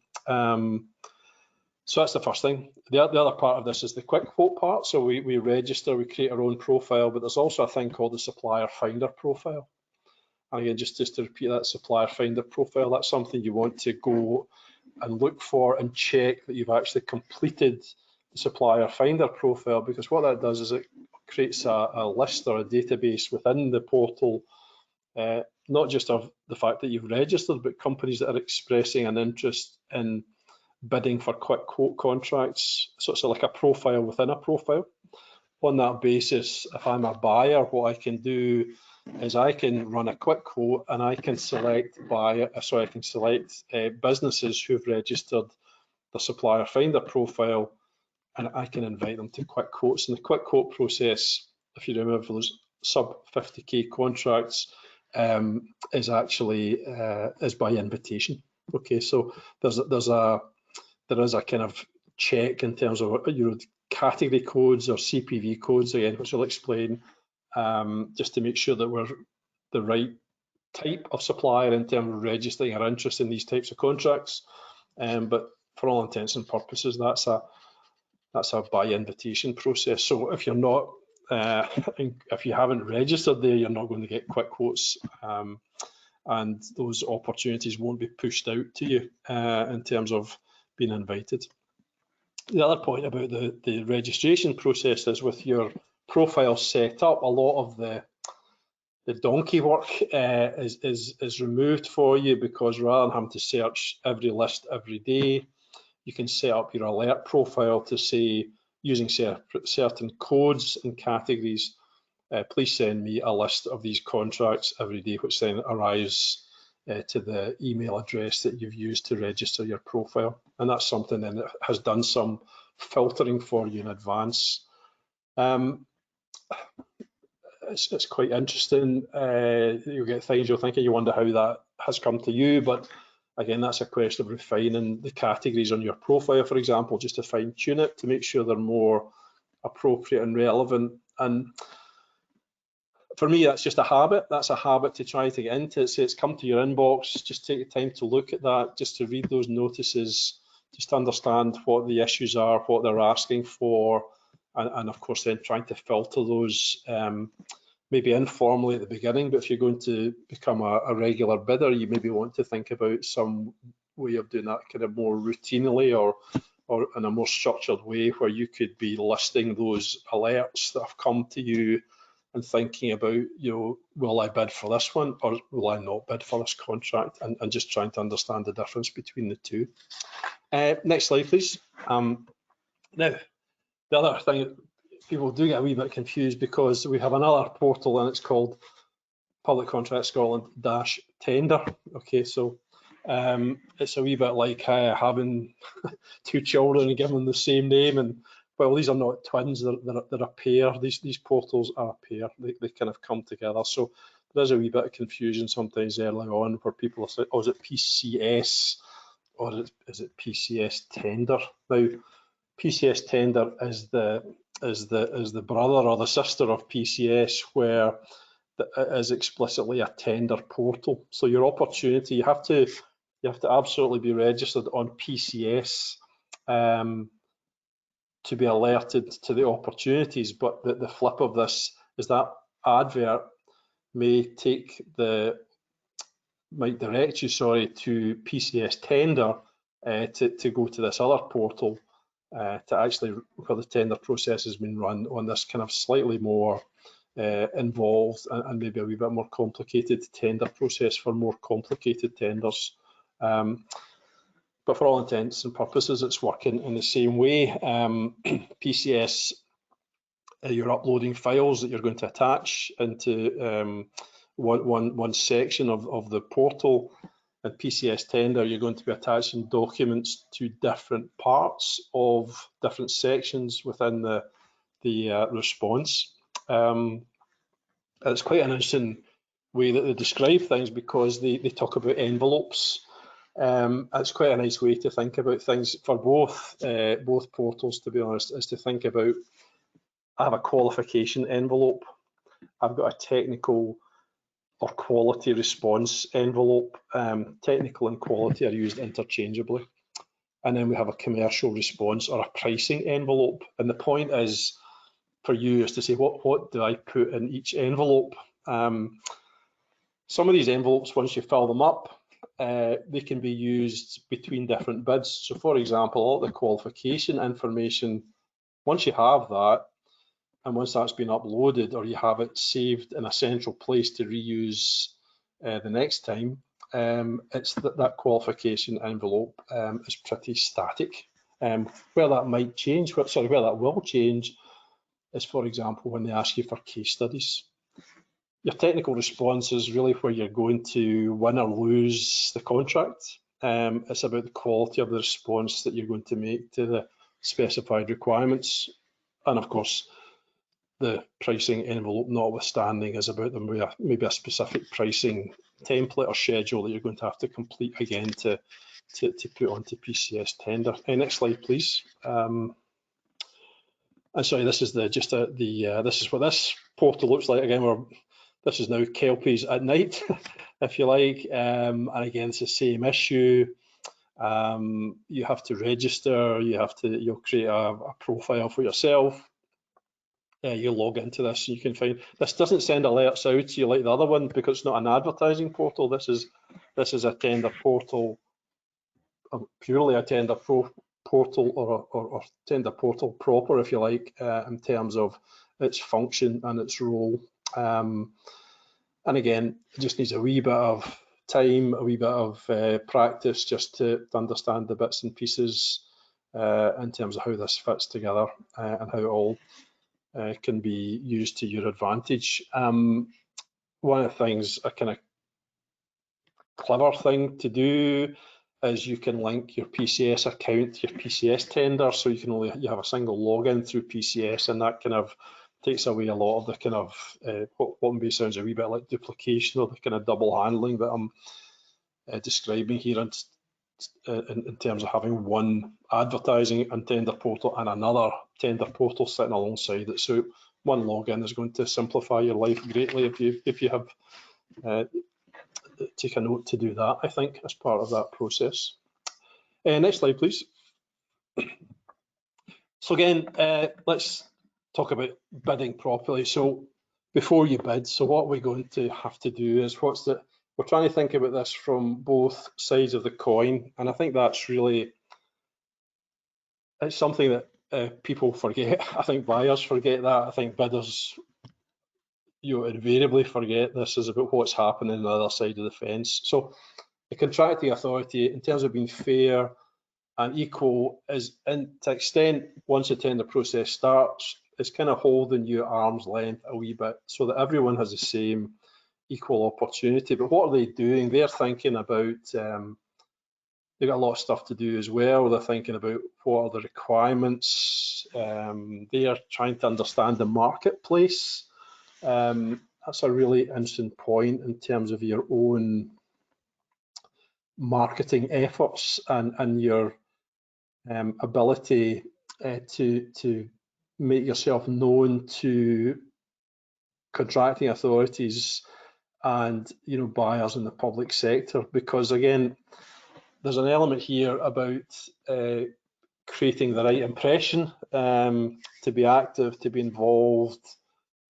So that's the first thing. The other part of this is the quick quote part. So we register, we create our own profile, but there's also a thing called the supplier finder profile. And again, just to repeat that supplier finder profile, that's something you want to go and look for and check that you've actually completed the supplier finder profile, because what that does is it creates a list or a database within the portal, not just of the fact that you've registered, but companies that are expressing an interest in bidding for quick quote contracts. So it's like a profile within a profile. On that basis, if I'm a buyer, what I can do is I can run a quick quote and I can select businesses who've registered the supplier finder profile, and I can invite them to quick quotes. And the quick quote process, if you remember, for those sub 50k contracts, is actually is by invitation. Okay, so there is a kind of check in terms of category codes or CPV codes, again, which I'll explain, just to make sure that we're the right type of supplier in terms of registering our interest in these types of contracts. But for all intents and purposes, that's a by invitation process. So if you're not, if you haven't registered there, you're not going to get quick quotes, and those opportunities won't be pushed out to you in terms of being invited. The other point about the registration process is, with your profile set up, a lot of the donkey work is removed for you, because rather than having to search every list every day, you can set up your alert profile to say, using certain codes and categories, please send me a list of these contracts every day, which then arrives to the email address that you've used to register your profile. And that's something then that has done some filtering for you in advance. It's quite interesting. You'll get things you'll think, you wonder how that has come to you, but again, that's a question of refining the categories on your profile, for example, just to fine tune it to make sure they're more appropriate and relevant. And for me, that's just a habit. That's a habit to try to get into. So it's come to your inbox, just take the time to look at that, just to read those notices, just to understand what the issues are, what they're asking for, and of course then trying to filter those, maybe informally at the beginning, but if you're going to become a regular bidder, you maybe want to think about some way of doing that kind of more routinely, or in a more structured way, where you could be listing those alerts that have come to you and thinking about, will I bid for this one or will I not bid for this contract, and just trying to understand the difference between the two. Next slide, please. Now, the other thing, people do get a wee bit confused, because we have another portal and it's called Public Contract Scotland -tender. Okay, so it's a wee bit like having two children and giving them the same name, and well, these are not twins, they're a pair. These portals are a pair, they kind of come together. So there's a wee bit of confusion sometimes early on, where people say, oh, is it PCS or is it PCS tender? Now, PCS tender is the brother or the sister of PCS, where it is explicitly a tender portal. So your opportunity, you have to absolutely be registered on PCS to be alerted to the opportunities. But the flip of this is that advert might direct you, to PCS tender to go to this other portal to actually, where the tender process has been run on this kind of slightly more involved and maybe a wee bit more complicated tender process for more complicated tenders. But for all intents and purposes, it's working in the same way. PCS, you're uploading files that you're going to attach into one section of the portal. In PCS tender, you're going to be attaching documents to different parts of different sections within the response. It's quite an interesting way that they describe things, because they talk about envelopes. It's quite a nice way to think about things for both portals, to be honest, is to think about, I have a qualification envelope, I've got a technical or quality response envelope. Technical and quality are used interchangeably. And then we have a commercial response or a pricing envelope. And the point is for you is to say, what do I put in each envelope? Some of these envelopes, once you fill them up, they can be used between different bids. So for example, all the qualification information, once you have that, and once that's been uploaded, or you have it saved in a central place to reuse the next time, it's that qualification envelope is pretty static. Where that might change, where that will change, is, for example, when they ask you for case studies. Your technical response is really where you're going to win or lose the contract. It's about the quality of the response that you're going to make to the specified requirements. And of course, the pricing envelope notwithstanding is about maybe a specific pricing template or schedule that you're going to have to complete again to put onto PCS tender. Next slide, please. And sorry, this is this is what this portal looks like. Again, this is now Kelpies at night, if you like. And again, it's the same issue. You have to register. You'll create a profile for yourself. You log into this, and you can find, this doesn't send alerts out to you like the other one, because it's not an advertising portal. This is a tender portal, purely a tender portal, or tender portal proper, if you like, in terms of its function and its role. And again, it just needs a wee bit of time, a wee bit of practice, just to understand the bits and pieces in terms of how this fits together and how it all can be used to your advantage. One of the things, a kind of clever thing to do, is you can link your PCS account to your PCS tender, so you have a single login through PCS, and that kind of takes away a lot of the kind of what maybe sounds a wee bit like duplication, or the kind of double handling that I'm describing here in terms of having one advertising and tender portal and another tender portal sitting alongside it. So one login is going to simplify your life greatly if you have take a note to do that, I think, as part of that process. Next slide, please. So again, let's talk about bidding properly. So before you bid, so what we're going to have to do is we're trying to think about this from both sides of the coin, and I think that's really, it's something that people forget. I think buyers forget that. I think bidders, invariably forget this is about what's happening on the other side of the fence. So the contracting authority, in terms of being fair and equal, is to extent, once the tender process starts, is kind of holding you at arm's length a wee bit, so that everyone has the same equal opportunity. But what are they doing? They're thinking about, they've got a lot of stuff to do as well. They're thinking about what are the requirements. They are trying to understand the marketplace. That's a really interesting point in terms of your own marketing efforts and your ability to make yourself known to contracting authorities and buyers in the public sector, because again, there's an element here about creating the right impression, to be active, to be involved.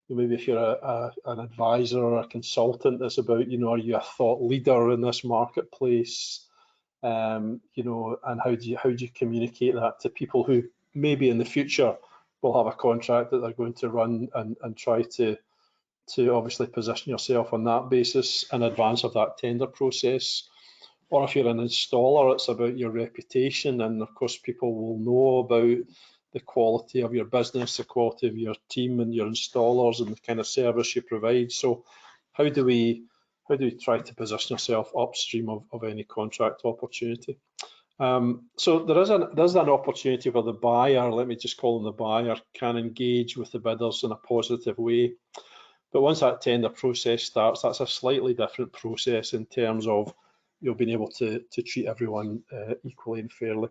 Maybe if you're an advisor or a consultant, it's about, are you a thought leader in this marketplace? And how do you communicate that to people who maybe in the future will have a contract that they're going to run, and try to obviously position yourself on that basis in advance of that tender process. Or if you're an installer, it's about your reputation, and of course people will know about the quality of your business, the quality of your team and your installers, and the kind of service you provide. So how do we how do we try to position ourselves upstream of any contract opportunity? So there is an opportunity where the buyer, let me just call them the buyer, can engage with the bidders in a positive way. But once that tender process starts, that's a slightly different process in terms of being able to treat everyone equally and fairly.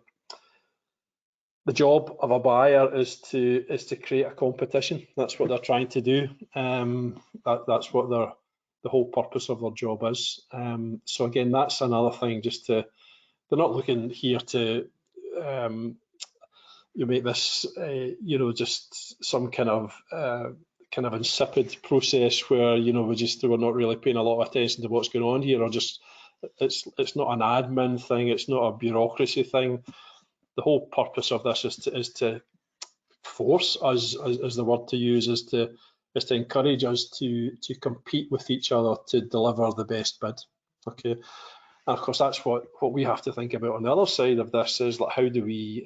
The job of a buyer is to create a competition. That's what they're trying to do. That's what the whole purpose of their job is. So again, that's another thing. They're not looking here to you make this just some kind of insipid process where we're not really paying a lot of attention to what's going on here, or just it's not an admin thing, it's not a bureaucracy thing. The whole purpose of this is to force us, as the word to use, is to encourage us to compete with each other to deliver the best bid. Okay, and of course that's what we have to think about on the other side of this, is like how do we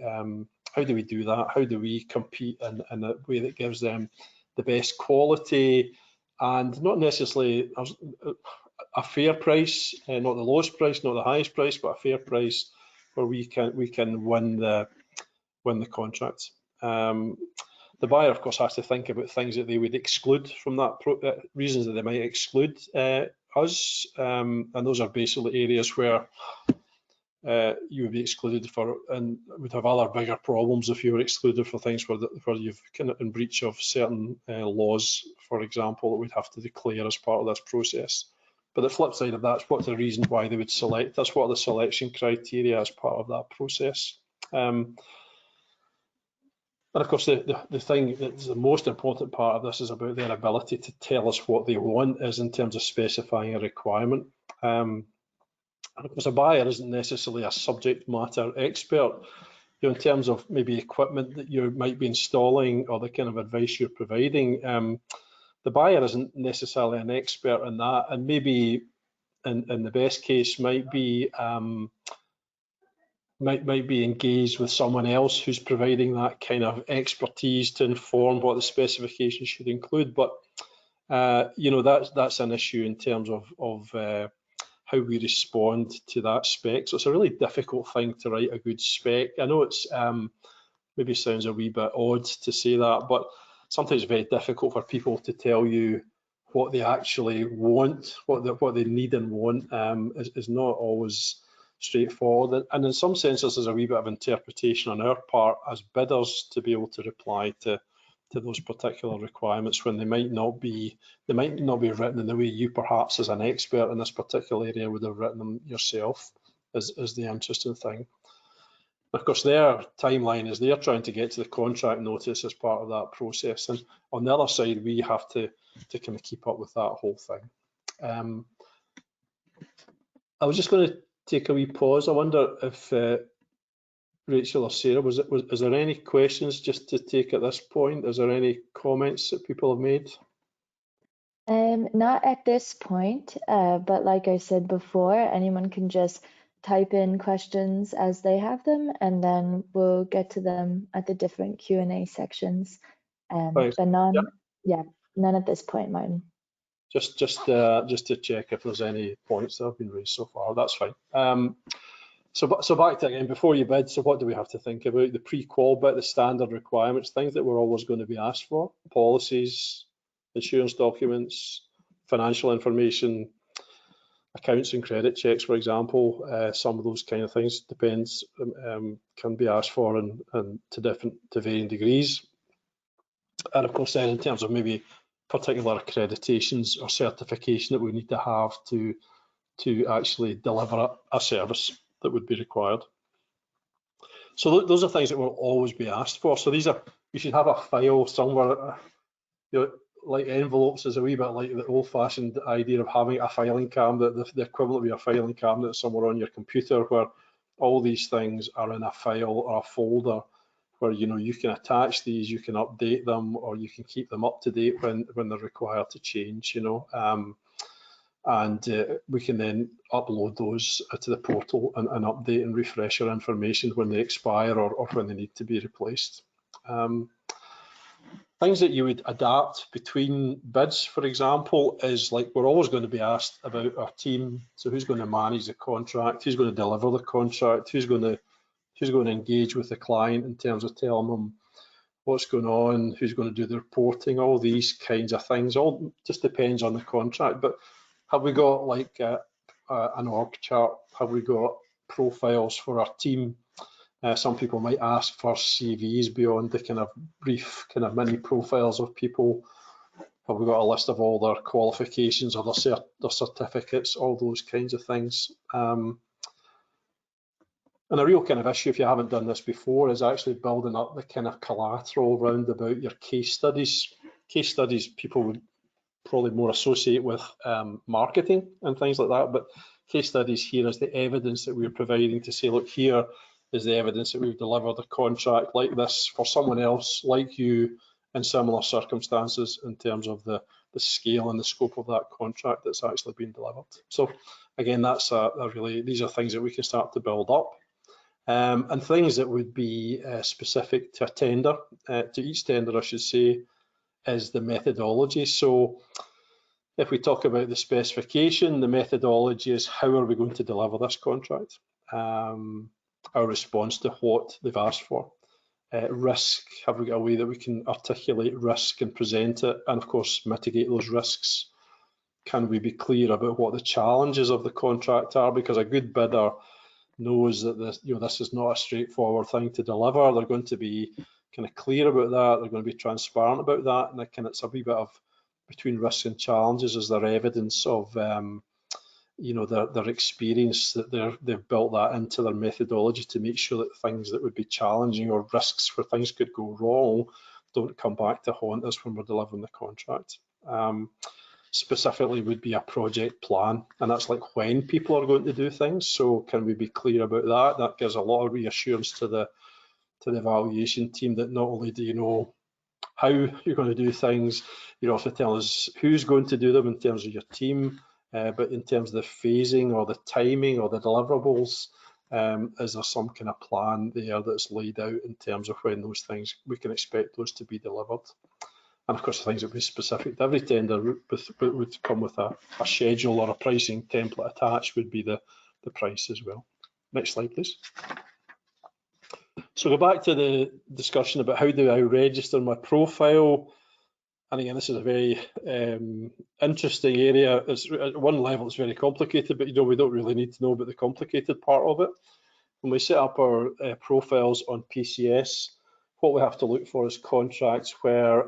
do that? How do we compete in a way that gives them the best quality and not necessarily a fair price, not the lowest price, not the highest price, but a fair price where we can win the contract. The buyer, of course, has to think about things that they would exclude from that, reasons that they might exclude us, and those are basically areas where you would be excluded for, and would have other bigger problems if you were excluded for things where you've kind of in breach of certain laws, for example, that we'd have to declare as part of this process. But the flip side of that is what's the reason why they would select us, what are the selection criteria as part of that process. And of course, the thing that's the most important part of this is about their ability to tell us what they want is in terms of specifying a requirement. And of course, a buyer isn't necessarily a subject matter expert. In terms of maybe equipment that you might be installing or the kind of advice you're providing, the buyer isn't necessarily an expert in that, and maybe in the best case might be engaged with someone else who's providing that kind of expertise to inform what the specifications should include. But that's an issue in terms of how we respond to that spec. So it's a really difficult thing to write a good spec. I know it's maybe sounds a wee bit odd to say that, but sometimes it's very difficult for people to tell you what they actually want, what they need and want is not always straightforward. And in some senses, there's a wee bit of interpretation on our part as bidders to be able to reply to those particular requirements when they might not be written in the way you perhaps as an expert in this particular area would have written them yourself, is the interesting thing. Of course, their timeline is they're trying to get to the contract notice as part of that process, and on the other side, we have to kind of keep up with that whole thing. I was just going to take a wee pause. I wonder if Rachel or Sarah, is there any questions just to take at this point? Is there any comments that people have made? Not at this point, but like I said before, anyone can just type in questions as they have them, and then we'll get to them at the different Q&A sections. But none at this point, Martin. Just to check if there's any points that have been raised so far. That's fine. So back to again, before you bid, so what do we have to think about? The pre-qual bit, the standard requirements, things that we're always going to be asked for, policies, insurance documents, financial information, accounts and credit checks, for example. Some of those kind of things depends, can be asked for and to varying degrees. And of course then in terms of maybe particular accreditations or certification that we need to have to actually deliver a service that would be required. So those are things that will always be asked for. So these are, you should have a file somewhere, like envelopes is a wee bit like the old-fashioned idea of having a filing cabinet, the equivalent of a filing cabinet somewhere on your computer, where all these things are in a file or a folder where you can attach these, you can update them, or you can keep them up to date when they're required to change, and we can then upload those to the portal and update and refresh our information when they expire or when they need to be replaced. Things that you would adapt between bids, for example, is like we're always going to be asked about our team. So who's going to manage the contract? Who's going to deliver the contract? Who's going to engage with the client in terms of telling them what's going on? Who's going to do the reporting? All these kinds of things. All just depends on the contract. But have we got like an org chart? Have we got profiles for our team? Some people might ask for CVs beyond the kind of brief kind of mini profiles of people. Have we got a list of all their qualifications or their certificates, all those kinds of things. And a real kind of issue, if you haven't done this before, is actually building up the kind of collateral round about your case studies. Case studies people would probably more associate with marketing and things like that, but case studies here is the evidence that we're providing to say, look, here is the evidence that we've delivered a contract like this for someone else like you in similar circumstances in terms of the scale and the scope of that contract that's actually been delivered. So again, that's these are things that we can start to build up. And things that would be specific to a tender, to each tender I should say, is the methodology. So if we talk about the specification, the methodology is how are we going to deliver this contract? Our response to what they've asked for. Risk, have we got a way that we can articulate risk and present it, and of course mitigate those risks? Can we be clear about what the challenges of the contract are? Because a good bidder knows that this is not a straightforward thing to deliver. They're going to be kind of clear about that. They're going to be transparent about that, and it's a wee bit of between risks and challenges is their evidence of their experience, that they've built that into their methodology to make sure that things that would be challenging or risks where things could go wrong don't come back to haunt us when we're delivering the contract. Specifically would be a project plan, and that's like when people are going to do things. So can we be clear about that? That gives a lot of reassurance to the evaluation team that not only do you know how you're going to do things, you also tell us who's going to do them in terms of your team, but in terms of the phasing or the timing or the deliverables, is there some kind of plan there that's laid out in terms of when those things, we can expect those to be delivered? And of course, the things that would be specific to every tender would come with a schedule or a pricing template attached would be the price as well. Next slide, please. So go back to the discussion about how do I register my profile. And again, this is a very interesting area. At one level, it's very complicated, but we don't really need to know about the complicated part of it. When we set up our profiles on PCS, what we have to look for is contracts where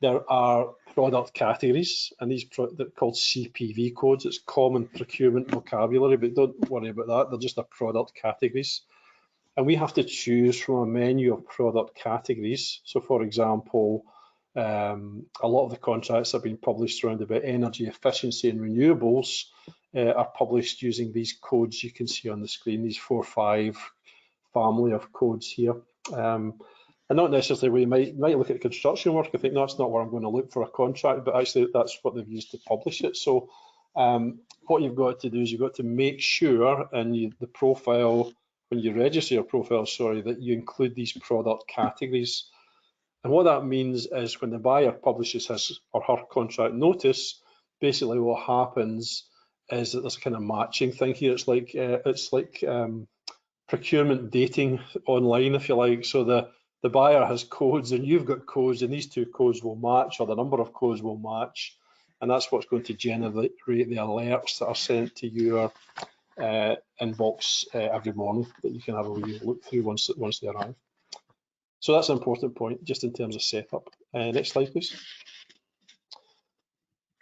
there are product categories, and these they're called CPV codes. It's common procurement vocabulary, but don't worry about that. They're just the product categories. And we have to choose from a menu of product categories. So for example, a lot of the contracts that have been published around about energy efficiency and renewables are published using these codes you can see on the screen, these 4 or 5 family of codes here. And not necessarily where you might look at construction work. I think that's not where I'm going to look for a contract, but actually that's what they've used to publish it. So what you've got to do is you've got to make sure in the profile, when you register your profile, that you include these product categories. And what that means is when the buyer publishes his or her contract notice, basically what happens is that there's a kind of matching thing here. It's like procurement dating online, if you like. So the buyer has codes and you've got codes, and these 2 codes will match, or the number of codes will match, and that's what's going to generate the alerts that are sent to your inbox every morning that you can have a wee look through once they arrive. So that's an important point just in terms of setup. Next slide, please.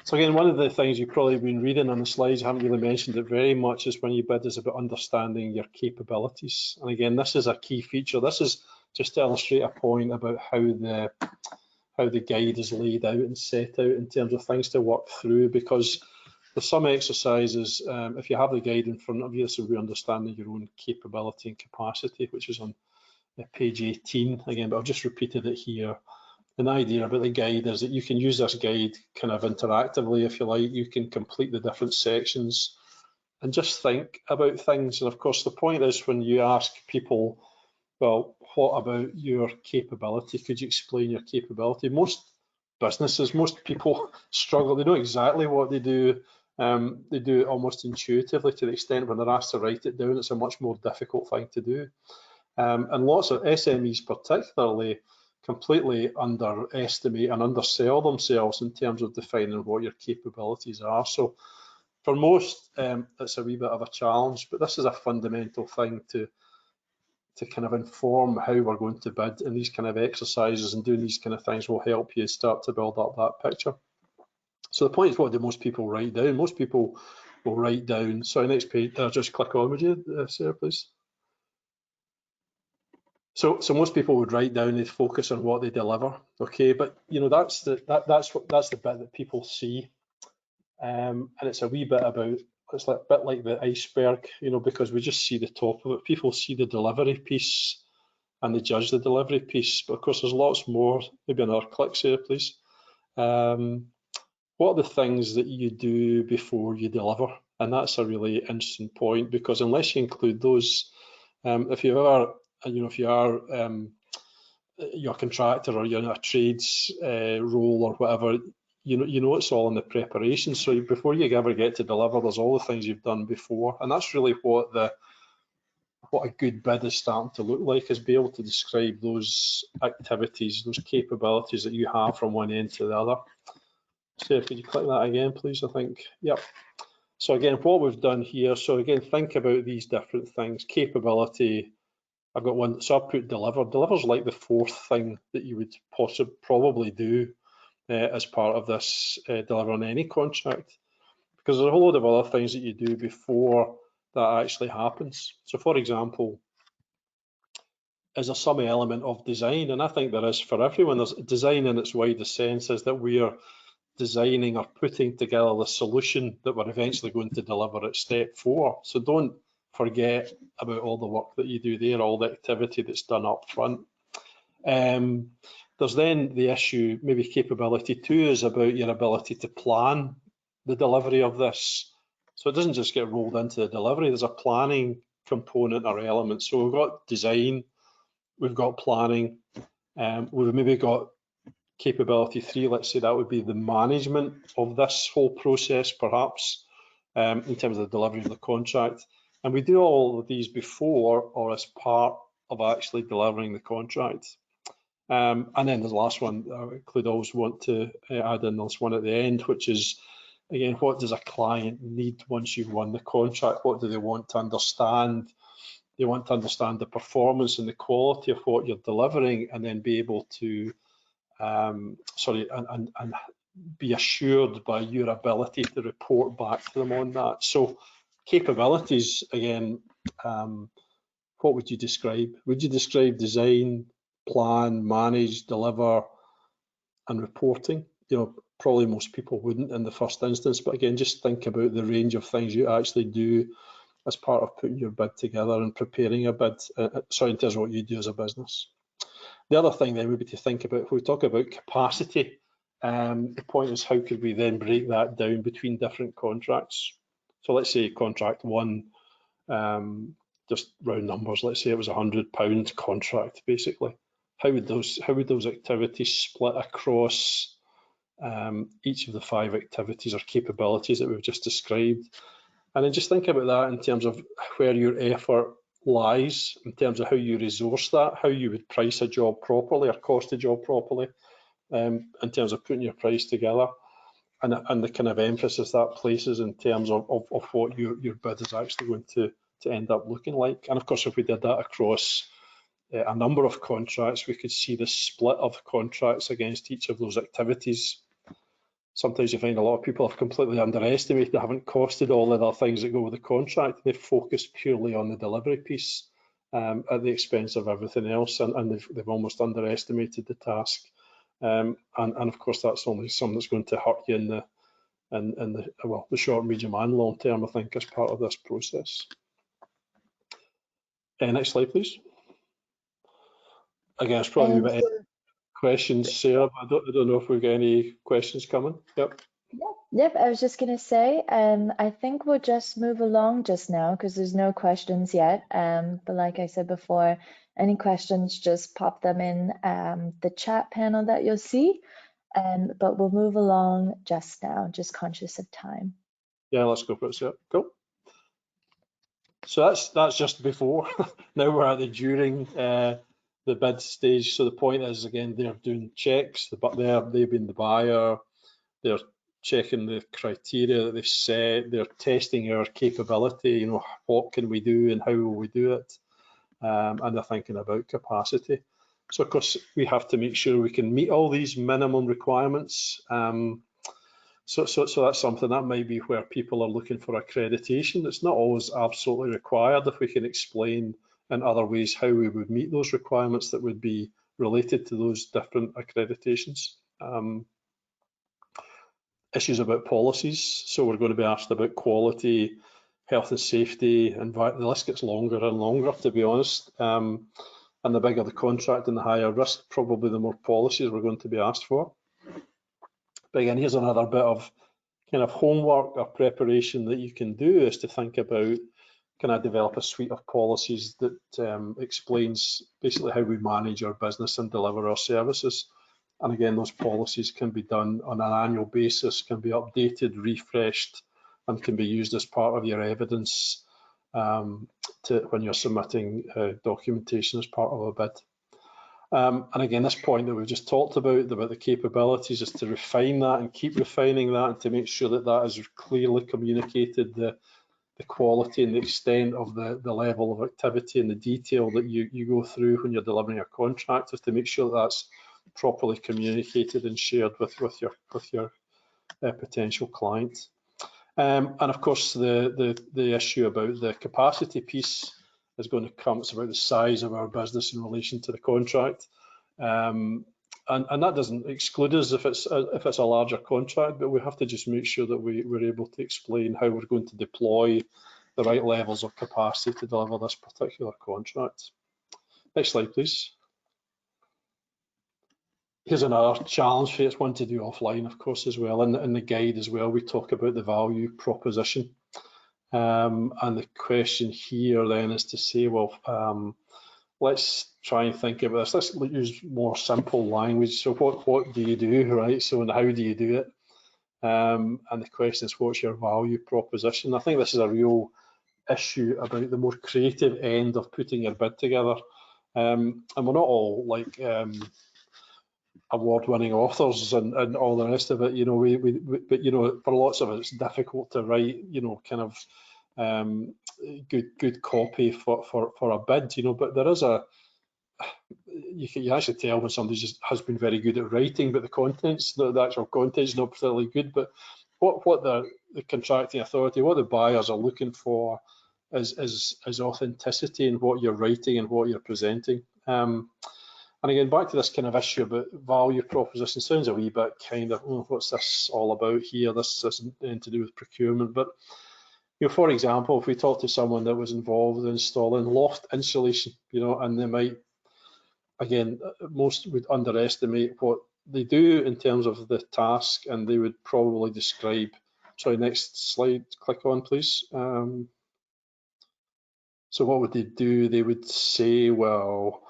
So again, one of the things you've probably been reading on the slides, I haven't really mentioned it very much, is when you bid is about understanding your capabilities. And again, this is a key feature. This is just to illustrate a point about how the guide is laid out and set out in terms of things to work through, because there's some exercises, if you have the guide in front of you, this will be understanding your own capability and capacity, which is on page 18 again, but I've just repeated it here. And the idea about the guide is that you can use this guide kind of interactively, if you like. You can complete the different sections and just think about things. And of course, the point is when you ask people, well, what about your capability? Could you explain your capability? Most businesses, most people struggle. They know exactly what they do. They do it almost intuitively, to the extent when they're asked to write it down, it's a much more difficult thing to do. And lots of SMEs particularly completely underestimate and undersell themselves in terms of defining what your capabilities are. So for most, it's a wee bit of a challenge, but this is a fundamental thing to kind of inform how we're going to bid, and these kind of exercises and doing these kind of things will help you start to build up that picture. So the point is, what do most people write down? Most people will write down, sorry, next page, just click on, would you, Sarah, please? So most people would write down, they'd focus on what they deliver, okay? But you know, that's the bit that people see, and it's a wee bit about, it's like a bit like the iceberg, you know, because we just see the top of it. People see the delivery piece and they judge the delivery piece, but of course there's lots more. Maybe another click, Sarah, please. What are the things that you do before you deliver? And that's a really interesting point, because unless you include those, if you ever, you know, if you are you're a contractor or you're in a trades role or whatever, you know it's all in the preparation. So before you ever get to deliver, there's all the things you've done before, and that's really what a good bid is starting to look like, is be able to describe those activities, those capabilities that you have from one end to the other. Sarah, could you click that again, please? I think, yep. So again, what we've done here, so again, think about these different things. Capability, I've got one, so I've put deliver. Deliver's like the fourth thing that you would probably do as part of this deliver on any contract, because there's a whole load of other things that you do before that actually happens. So for example, is there some element of design? And I think there is for everyone. There's design in its widest sense, is that we are designing or putting together the solution that we're eventually going to deliver at step 4. So don't forget about all the work that you do there, all the activity that's done up front. There's then the issue, maybe capability 2 is about your ability to plan the delivery of this. So it doesn't just get rolled into the delivery, there's a planning component or element. So we've got design, we've got planning, we've maybe got capability 3, let's say that would be the management of this whole process, perhaps, in terms of the delivery of the contract. And we do all of these before or as part of actually delivering the contract. And then the last one, I could always want to add in this one at the end, which is, again, what does a client need once you've won the contract? What do they want to understand? They want to understand the performance and the quality of what you're delivering, and then be able to and be assured by your ability to report back to them on that. So capabilities, again, what would you describe? Would you describe design, plan, manage, deliver, and reporting? You know, probably most people wouldn't in the first instance, but again, just think about the range of things you actually do as part of putting your bid together and preparing a bid, in terms of what you do as a business. The other thing then would be to think about, if we talk about capacity, the point is, how could we then break that down between different contracts? So let's say contract 1, just round numbers, let's say it was £100 contract, basically. How would those activities split across each of the 5 activities or capabilities that we've just described? And then just think about that in terms of where your effort lies, in terms of how you resource that, how you would price a job properly or cost a job properly, in terms of putting your price together, and the kind of emphasis that places in terms of what your bid is actually going to end up looking like. And of course, if we did that across a number of contracts, we could see the split of contracts against each of those activities. Sometimes you find a lot of people have completely underestimated, they haven't costed all the other things that go with the contract. They've focused purely on the delivery piece at the expense of everything else, and they've almost underestimated the task. And of course, that's only something that's going to hurt you in the short, medium, and long term, I think, as part of this process. Next slide, please. Again, it's probably a bit questions, Sarah, but I don't know if we've got any questions coming. Yep. Yep, I was just gonna say, I think we'll just move along just now because there's no questions yet. But like I said before, any questions, just pop them in the chat panel that you'll see. But we'll move along just now, just conscious of time. Yeah, let's go for it. So, cool. So that's just before. Now we're at the during the bid stage. So the point is, again, they're doing checks, but they've been the buyer. They're checking the criteria that they've set. They're testing our capability. You know, what can we do and how will we do it? And they're thinking about capacity. So of course we have to make sure we can meet all these minimum requirements. So that's something that might be where people are looking for accreditation. It's not always absolutely required if we can explain in other ways how we would meet those requirements that would be related to those different accreditations. Issues about policies. So we're going to be asked about quality, health and safety, and the list gets longer and longer, to be honest. And the bigger the contract and the higher risk, probably the more policies we're going to be asked for. But again, here's another bit of kind of homework or preparation that you can do, is to think about, can I develop a suite of policies that explains basically how we manage our business and deliver our services. And again, those policies can be done on an annual basis, can be updated, refreshed, and can be used as part of your evidence when you're submitting documentation as part of a bid. And again, this point that we've just talked about the capabilities, is to refine that and keep refining that, and to make sure that that is clearly communicated, the quality and the extent of the level of activity and the detail that you go through when you're delivering a contract, is to make sure that that's properly communicated and shared with your potential client. And of course, the issue about the capacity piece is going to come. It's about the size of our business in relation to the contract, and that doesn't exclude us if it's a larger contract, but we have to just make sure that we're able to explain how we're going to deploy the right levels of capacity to deliver this particular contract. Next slide, please. Here's another challenge for you. It's one to do offline, of course, as well. In the guide as well, we talk about the value proposition. And the question here then is to say, well, let's try and think about this. Let's use more simple language. So what do you do, right? So, and how do you do it? And the question is, what's your value proposition? I think this is a real issue about the more creative end of putting your bid together. And we're not all like award-winning authors and all the rest of it, you know. But you know, for lots of it, it's difficult to write, you know, kind of good copy for a bid, you know. But there is you actually tell when somebody just has been very good at writing, but the actual content's not particularly good. But what the contracting authority, what the buyers are looking for is authenticity in what you're writing and what you're presenting. And again, back to this kind of issue about value proposition, sounds a wee bit kind of, oh, what's this all about here? This isn't anything to do with procurement. But, you know, for example, if we talk to someone that was involved in installing loft insulation, you know, and they might, again, most would underestimate what they do in terms of the task, and they would probably describe, sorry, next slide, click on, please. So what would they do? They would say, well,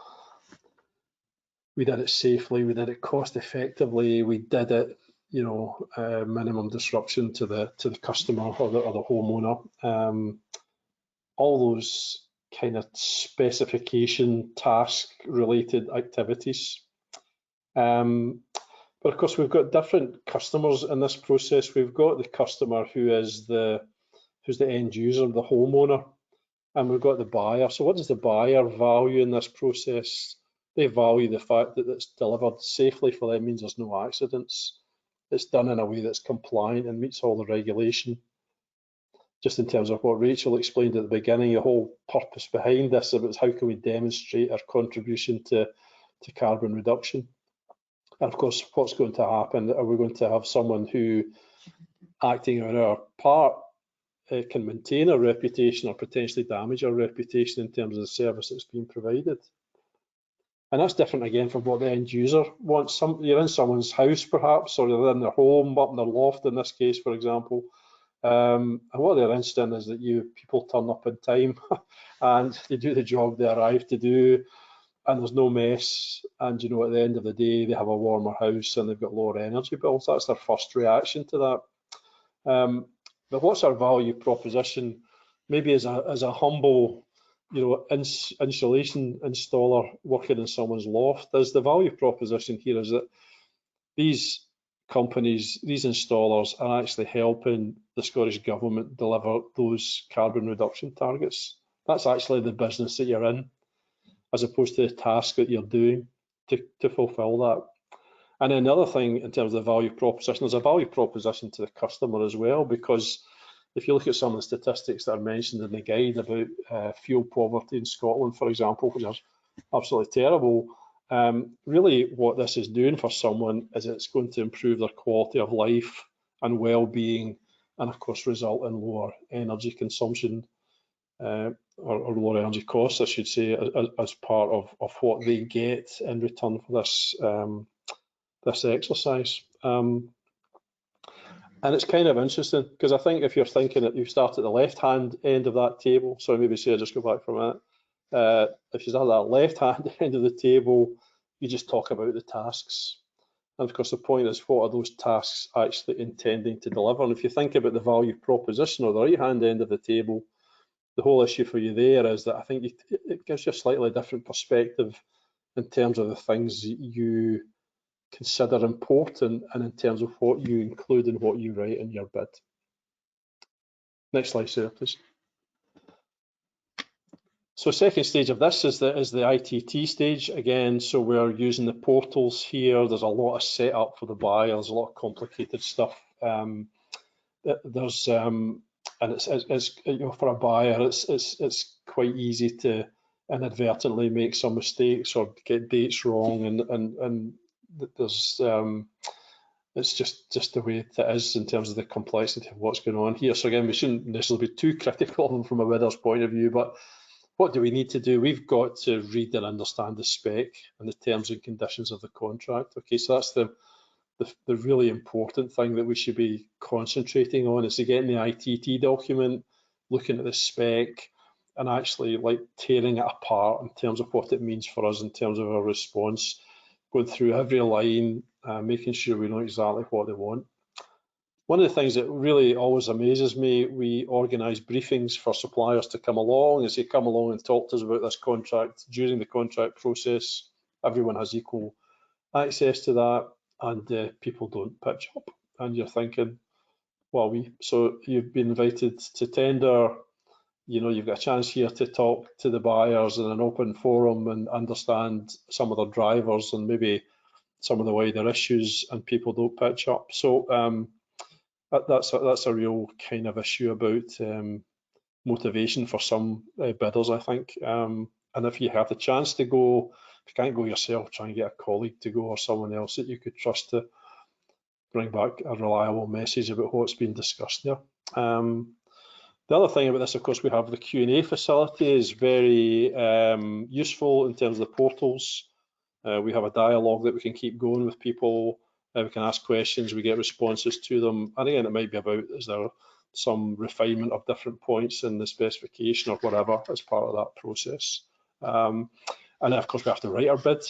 we did it safely, we did it cost effectively, we did it, you know, minimum disruption to the customer or the homeowner. All those kind of specification task related activities. But of course, we've got different customers in this process. We've got the customer who's the end user, the homeowner, and we've got the buyer. So what does the buyer value in this process? They value the fact that it's delivered safely for them, means there's no accidents. It's done in a way that's compliant and meets all the regulation. Just in terms of what Rachel explained at the beginning, the whole purpose behind this is how can we demonstrate our contribution to carbon reduction. And of course, what's going to happen? Are we going to have someone who, acting on our part, can maintain our reputation or potentially damage our reputation in terms of the service that's being provided? And that's different again from what the end user wants. You're in someone's house perhaps, or you're in their home, up in their loft in this case, for example. And what they're interested in is that people turn up in time and they do the job they arrive to do, and there's no mess. And you know, at the end of the day, they have a warmer house and they've got lower energy bills. That's their first reaction to that. But what's our value proposition? Maybe as a humble, you know, insulation installer working in someone's loft, is the value proposition here is that these companies, these installers are actually helping the Scottish Government deliver those carbon reduction targets. That's actually the business that you're in, as opposed to the task that you're doing to fulfill that. And then the other thing in terms of the value proposition, there's a value proposition to the customer as well, because if you look at some of the statistics that are mentioned in the guide about fuel poverty in Scotland, for example, which are absolutely terrible, really what this is doing for someone is it's going to improve their quality of life and well-being, and of course result in lower energy consumption or lower energy costs, I should say, as part of what they get in return for this this exercise. And it's kind of interesting because I think if you're thinking that you start at the left-hand end of that table, so maybe say I just go back from that. If you start at that left-hand end of the table, you just talk about the tasks. And of course, the point is, what are those tasks actually intending to deliver? And if you think about the value proposition or the right-hand end of the table, the whole issue for you there is that I think it gives you a slightly different perspective in terms of the things you consider important and in terms of what you include and what you write in your bid. Next slide, Sarah, please. So second stage of this is the ITT stage again. So we're using the portals here. There's a lot of setup for the buyer. There's a lot of complicated stuff. There's and it's you know, for a buyer, it's quite easy to inadvertently make some mistakes or get dates wrong, and there's it's just the way it is in terms of the complexity of what's going on here. So again, we shouldn't necessarily be too critical of them from a bidder's point of view, but what do we need to do? We've got to read and understand the spec and the terms and conditions of the contract. Okay, so that's the really important thing that we should be concentrating on, is to get in the ITT document, looking at the spec and actually like tearing it apart in terms of what it means for us in terms of our response, going through every line, making sure we know exactly what they want. One of the things that really always amazes me, we organise briefings for suppliers to come along, as they come along and talk to us about this contract during the contract process. Everyone has equal access to that, and people don't pitch up. And you're thinking, well, so you've been invited to tender, you know, you've got a chance here to talk to the buyers in an open forum and understand some of their drivers and maybe some of the wider issues, and people don't pitch up. So that's a real kind of issue about motivation for some bidders, I think. And if you have the chance to go, if you can't go yourself, try and get a colleague to go or someone else that you could trust to bring back a reliable message about what's been discussed there. The other thing about this, of course, we have the Q&A facility is very useful in terms of the portals. We have a dialogue that we can keep going with people. We can ask questions, we get responses to them. And again, it might be about, is there some refinement of different points in the specification or whatever as part of that process. And then, of course, we have to write our bid.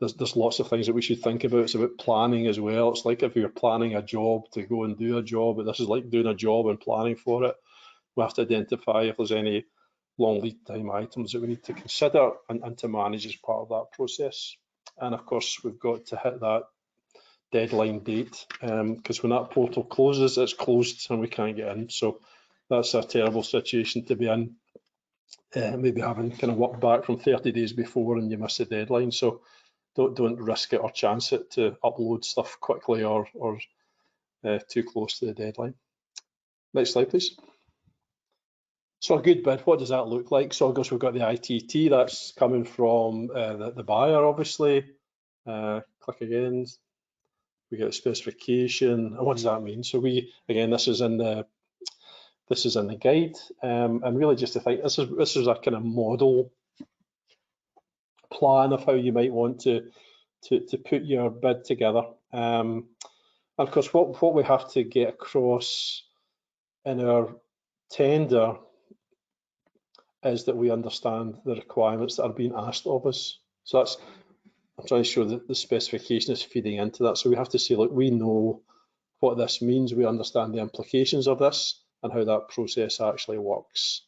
There's lots of things that we should think about. It's about planning as well. It's like if you're planning a job to go and do a job, but this is like doing a job and planning for it. We have to identify if there's any long lead time items that we need to consider and to manage as part of that process. And of course, we've got to hit that deadline date, because when that portal closes, it's closed and we can't get in. So that's a terrible situation to be in. Maybe having kind of worked back from 30 days before and you miss the deadline. So don't risk it or chance it to upload stuff quickly or too close to the deadline. Next slide, please. So a good bid, what does that look like? So of course we've got the ITT, that's coming from the buyer, obviously. Click again. We get a specification. And what does that mean? So again, this is in the this is in the guide, and really just to think this is a kind of model plan of how you might want to put your bid together. And of course, what we have to get across in our tender is that we understand the requirements that are being asked of us. So that's, I'm trying to show that the specification is feeding into that. So we have to say, look, we know what this means, we understand the implications of this and how that process actually works,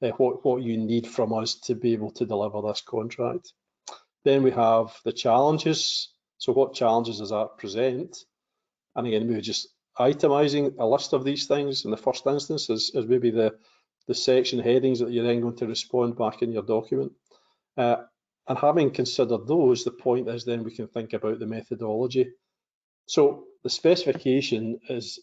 what you need from us to be able to deliver this contract. Then we have the challenges. So what challenges does that present? And again, maybe just itemizing a list of these things in the first instance is maybe the section headings that you're then going to respond back in your document. And having considered those, the point is then we can think about the methodology. So the specification is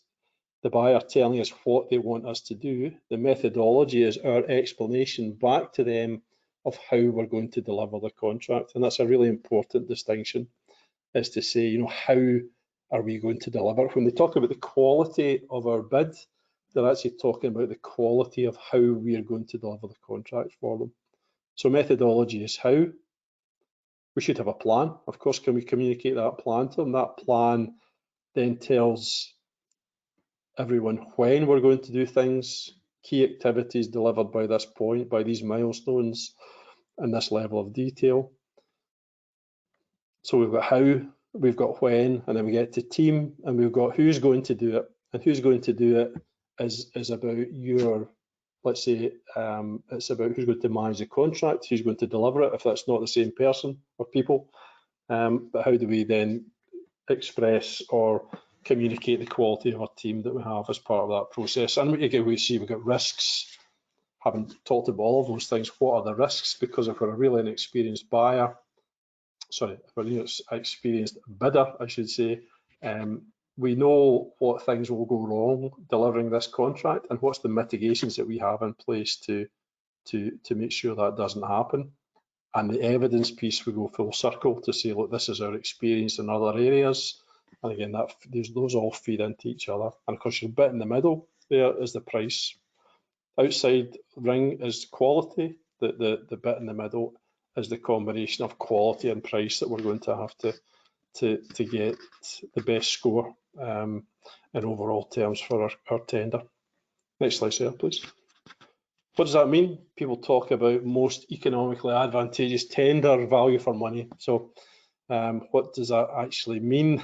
the buyer telling us what they want us to do. The methodology is our explanation back to them of how we're going to deliver the contract. And that's a really important distinction, is to say, you know, how are we going to deliver? When they talk about the quality of our bid, they're actually talking about the quality of how we are going to deliver the contract for them. So methodology is how. We should have a plan. Of course, can we communicate that plan to them? That plan then tells everyone when we're going to do things, key activities delivered by this point, by these milestones, and this level of detail. So we've got how, we've got when, and then we get to team, and we've got who's going to do it. And who's going to do it is about your, let's say, it's about who's going to manage the contract, who's going to deliver it, if that's not the same person or people. But how do we then express or communicate the quality of our team that we have as part of that process? And again, we see we've got risks. Haven't talked about all of those things. What are the risks? Because if we're a really inexperienced buyer, sorry, if we're an experienced bidder, I should say, we know what things will go wrong delivering this contract and what's the mitigations that we have in place to make sure that doesn't happen. And the evidence piece, we go full circle to say, look, this is our experience in other areas. And again, those all feed into each other. And of course, your bit in the middle there is the price. Outside ring is quality. The bit in the middle is the combination of quality and price that we're going to have to get the best score in overall terms for our tender. Next slide, Sarah, please. What does that mean? People talk about most economically advantageous tender, value for money. So what does that actually mean?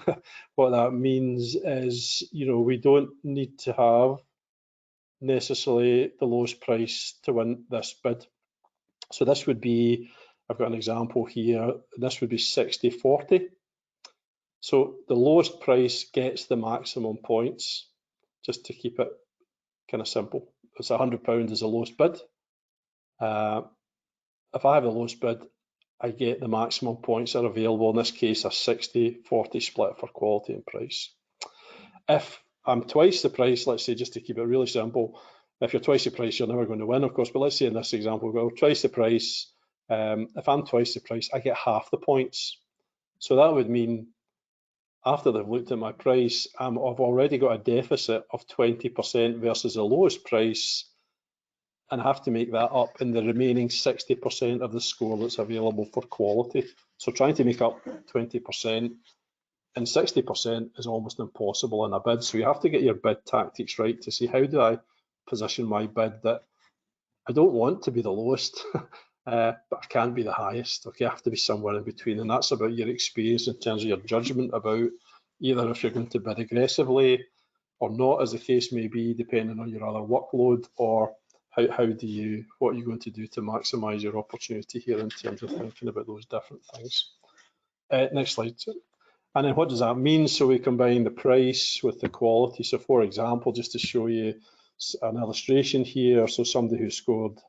What that means is, you know, we don't need to have necessarily the lowest price to win this bid. So this would be, I've got an example here, this would be 60-40. So the lowest price gets the maximum points, just to keep it kind of simple. It's £100 is the lowest bid. If I have the lowest bid, I get the maximum points that are available, in this case a 60-40 split for quality and price. If I'm twice the price, let's say, just to keep it really simple, if you're twice the price, you're never going to win, of course, but let's say in this example, we've got twice the price. If I'm twice the price, I get half the points. So that would mean after they've looked at my price, I've already got a deficit of 20% versus the lowest price, and have to make that up in the remaining 60% of the score that's available for quality. So trying to make up 20% and 60% is almost impossible in a bid. So you have to get your bid tactics right to see, how do I position my bid that I don't want to be the lowest, but I can't be the highest. Okay, I have to be somewhere in between, and that's about your experience in terms of your judgment about either if you're going to bid aggressively or not, as the case may be, depending on your other workload, or what are you going to do to maximise your opportunity here in terms of thinking about those different things. Next slide. And then what does that mean? So we combine the price with the quality. So for example, just to show you an illustration here, so somebody who scored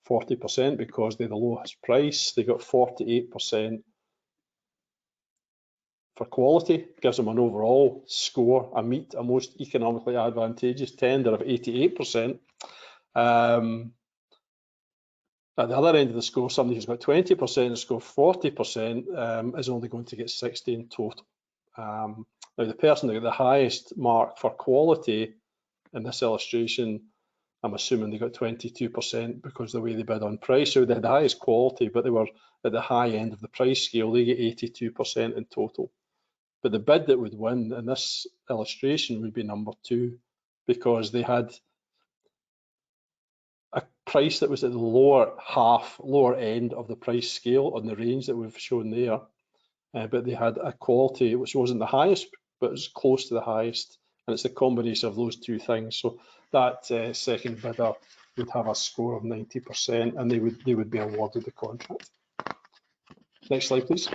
40% because they're the lowest price, they got 48% for quality, gives them an overall score, a most economically advantageous tender of 88%. At the other end of the score, somebody who's got 20% and scored 40% is only going to get 60 in total. Now, the person that got the highest mark for quality in this illustration I'm assuming they got 22% because the way they bid on price. So they had the highest quality, but they were at the high end of the price scale. They get 82% in total. But the bid that would win in this illustration would be number 2, because they had a price that was at the lower end of the price scale on the range that we've shown there. But they had a quality which wasn't the highest, but it was close to the highest. And it's the combination of those two things. So that second bidder would have a score of 90%, and they would be awarded the contract. Next slide, please.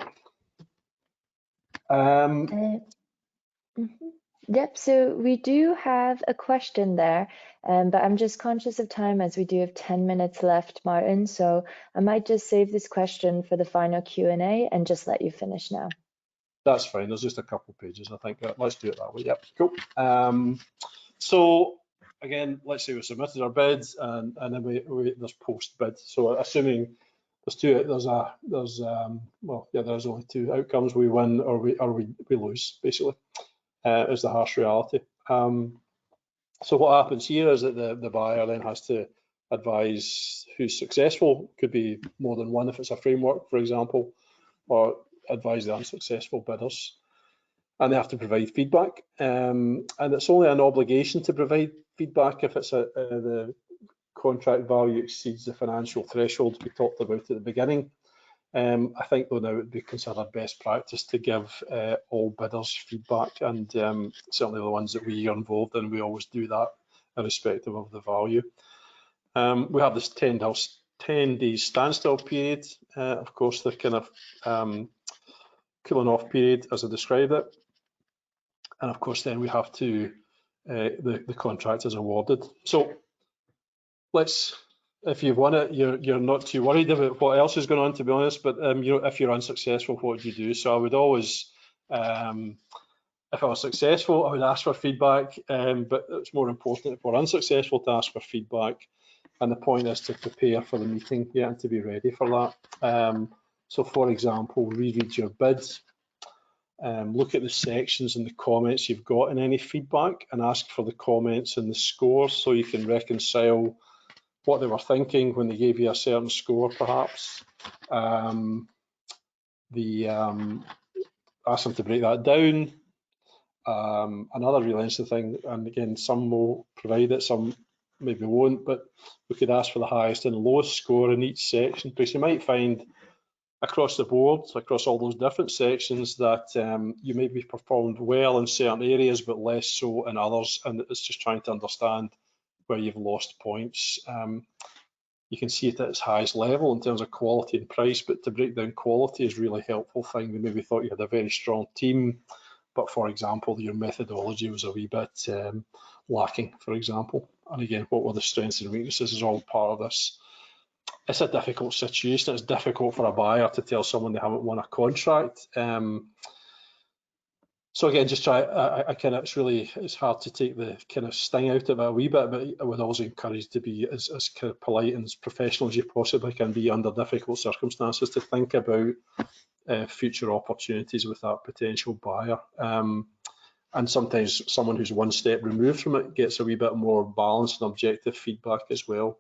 Yep, so we do have a question there, but I'm just conscious of time as we do have 10 minutes left, Martin. So I might just save this question for the final Q&A and just let you finish now. That's fine. There's just a couple pages, I think. Let's do it that way. Yep, cool. So again, let's say we submitted our bids, and then there's post bid. So assuming there's only 2 outcomes: we win or we lose, basically, is the harsh reality. So what happens here is that the buyer then has to advise who's successful. Could be more than one if it's a framework, for example, or advise the unsuccessful bidders. And they have to provide feedback. And it's only an obligation to provide feedback if it's the contract value exceeds the financial thresholds we talked about at the beginning. I think, though, now it would be considered best practice to give all bidders feedback, and certainly the ones that we are involved in, we always do that irrespective of the value. We have this 10-day standstill period, of course, the kind of cooling off period as I described it. And of course, then we have to, the contract is awarded. So if you've won it, you're not too worried about what else is going on, to be honest. But if you're unsuccessful, what do you do? So I would always, if I was successful, I would ask for feedback. But it's more important if we're unsuccessful to ask for feedback. And the point is to prepare for the meeting, and to be ready for that. So, for example, reread your bids. Look at the sections and the comments you've got in any feedback, and ask for the comments and the scores so you can reconcile what they were thinking when they gave you a certain score, perhaps. Ask them to break that down. Another really interesting thing, and again, some will provide it, some maybe won't, but we could ask for the highest and lowest score in each section, because you might find across the board, across all those different sections, that you maybe performed well in certain areas but less so in others, and it's just trying to understand where you've lost points. You can see it at its highest level in terms of quality and price, but to break down quality is a really helpful thing. They maybe thought you had a very strong team, but for example, your methodology was a wee bit lacking, for example. And again, what were the strengths and weaknesses is all part of this. It's a difficult situation. It's difficult for a buyer to tell someone they haven't won a contract. So again, just try. It's hard to take the kind of sting out of it a wee bit, but I would always encourage to be as kind of polite and as professional as you possibly can be under difficult circumstances, to think about future opportunities with that potential buyer. And sometimes someone who's one step removed from it gets a wee bit more balanced and objective feedback as well.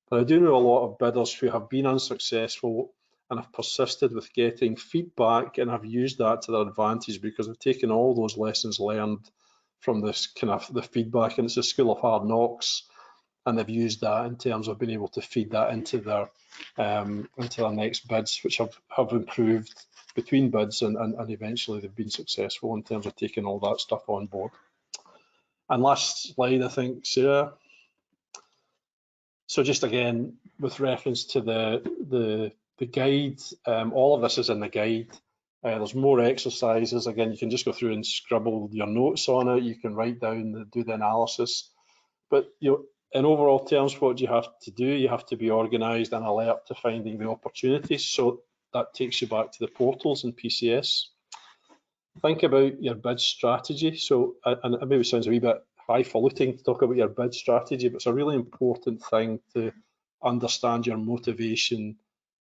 But I do know a lot of bidders who have been unsuccessful and have persisted with getting feedback and have used that to their advantage, because they've taken all those lessons learned from this kind of the feedback, and it's a school of hard knocks, and they've used that in terms of being able to feed that into their next bids, which have improved between bids, and eventually they've been successful in terms of taking all that stuff on board. And last slide, I think, Sarah. So just again, with reference to the guide, all of this is in the guide. There's more exercises. Again, you can just go through and scribble your notes on it. You can write down, do the analysis. But in overall terms, what do you have to do? You have to be organised and alert to finding the opportunities. So that takes you back to the portals and PCS. Think about your bid strategy. So, and it maybe sounds a wee bit highfalutin to talk about your bid strategy, but it's a really important thing to understand your motivation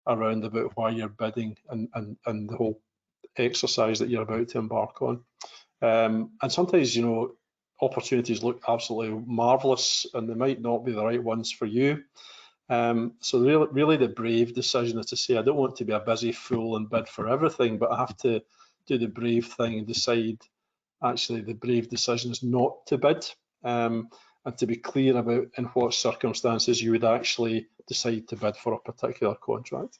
around about why you're bidding and the whole exercise that you're about to embark on. And sometimes, opportunities look absolutely marvellous, and they might not be the right ones for you. So really the brave decision is to say, I don't want to be a busy fool and bid for everything, but I have to do the brave thing and decide, actually the brave decision is not to bid, and to be clear about in what circumstances you would actually decide to bid for a particular contract.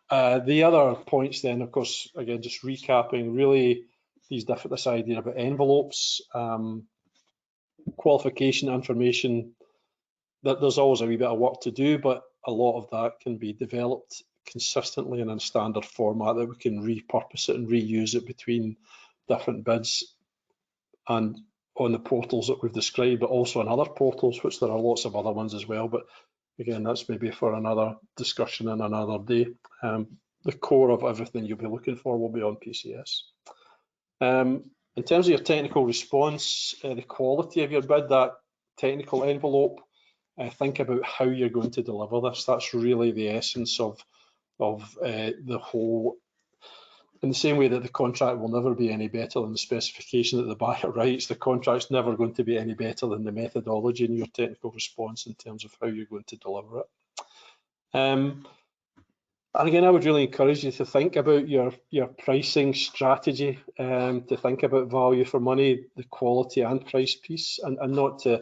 The other points then, of course, again, just recapping, really this idea about envelopes, qualification information, that there's always a wee bit of work to do, but a lot of that can be developed consistently in a standard format that we can repurpose it and reuse it between different bids and on the portals that we've described, but also on other portals, which there are lots of other ones as well. But again, that's maybe for another discussion and another day. The core of everything you'll be looking for will be on PCS. In terms of your technical response, the quality of your bid, that technical envelope, think about how you're going to deliver this. That's really the essence of the whole. In the same way that the contract will never be any better than the specification that the buyer writes, the contract's never going to be any better than the methodology in your technical response in terms of how you're going to deliver it. And again, I would really encourage you to think about your pricing strategy, to think about value for money, the quality and price piece, and not to.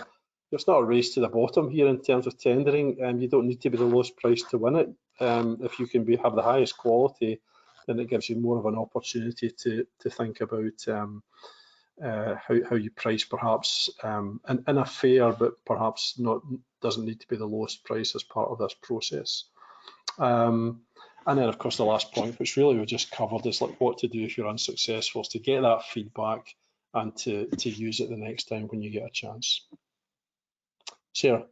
It's not a race to the bottom here in terms of tendering. You don't need to be the lowest price to win it. If you can have the highest quality, then it gives you more of an opportunity to think about how you price, perhaps in a fair, but perhaps doesn't need to be the lowest price as part of this process. And then, of course, the last point, which really we just covered, is like what to do if you're unsuccessful, is to get that feedback and to use it the next time when you get a chance. Sarah,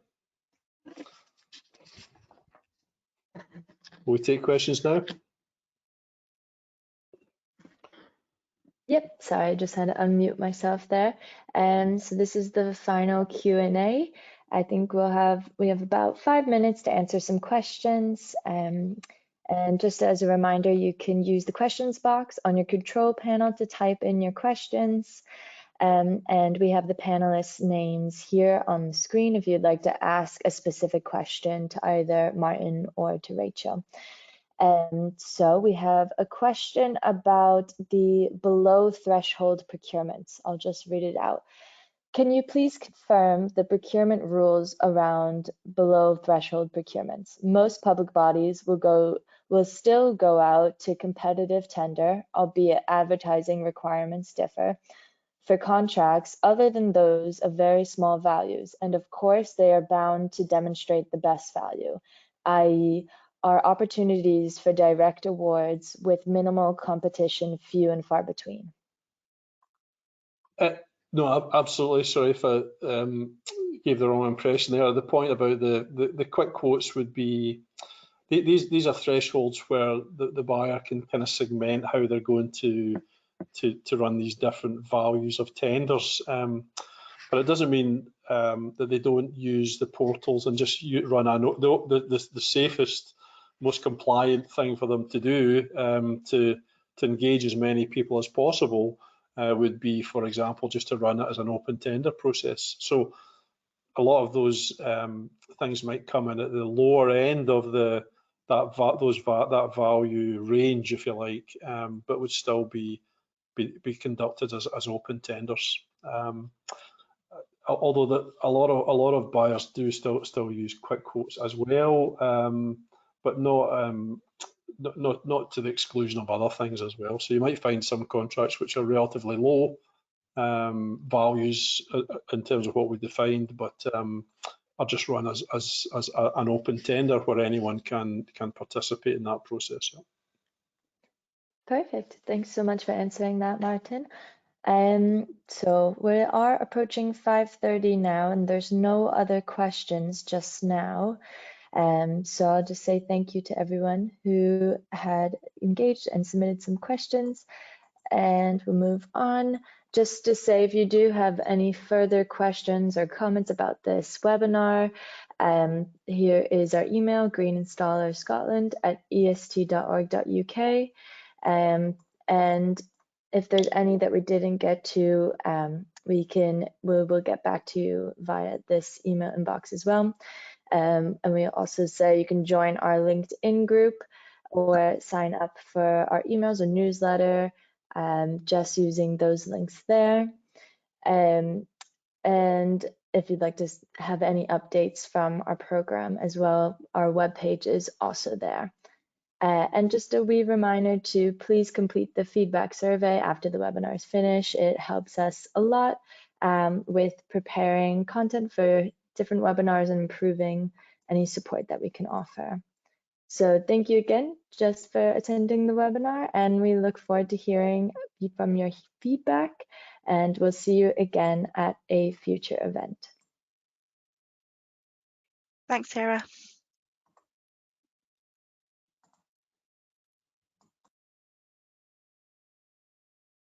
will we take questions now? Yep, sorry, I just had to unmute myself there. So this is the final Q&A. I think we have about 5 minutes to answer some questions. And just as a reminder, you can use the questions box on your control panel to type in your questions. And we have the panelists' names here on the screen if you'd like to ask a specific question to either Martin or to Rachel. So we have a question about the below threshold procurements. I'll just read it out. Can you please confirm the procurement rules around below threshold procurements? Most public bodies will still go out to competitive tender, albeit advertising requirements differ, for contracts other than those of very small values, and of course they are bound to demonstrate the best value, i.e. are opportunities for direct awards with minimal competition few and far between? No, absolutely. Sorry if I gave the wrong impression there. The point about the quick quotes would be, these are thresholds where the buyer can kind of segment how they're going to run these different values of tenders. But it doesn't mean that they don't use the portals and just run the safest, most compliant thing for them to do to engage as many people as possible would be, for example, just to run it as an open tender process. So a lot of those things might come in at the lower end of that value range, if you like, but would still be conducted as open tenders. Although a lot of buyers do still use quick quotes as well, but not to the exclusion of other things as well. So you might find some contracts which are relatively low values in terms of what we defined, but are just run as an open tender where anyone can participate in that process. Yeah. Perfect. Thanks so much for answering that, Martin. So we are approaching 5:30 now, and there's no other questions just now. So I'll just say thank you to everyone who had engaged and submitted some questions, and we'll move on. Just to say, if you do have any further questions or comments about this webinar, here is our email, greeninstallerscotland@est.org.uk. And if there's any that we didn't get to, we will get back to you via this email inbox as well. And we also say you can join our LinkedIn group or sign up for our emails or newsletter, just using those links there. And if you'd like to have any updates from our program as well, our webpage is also there. And just a wee reminder to please complete the feedback survey after the webinar is finished. It helps us a lot with preparing content for different webinars and improving any support that we can offer. So thank you again just for attending the webinar, and we look forward to hearing from your feedback, and we'll see you again at a future event. Thanks, Sarah.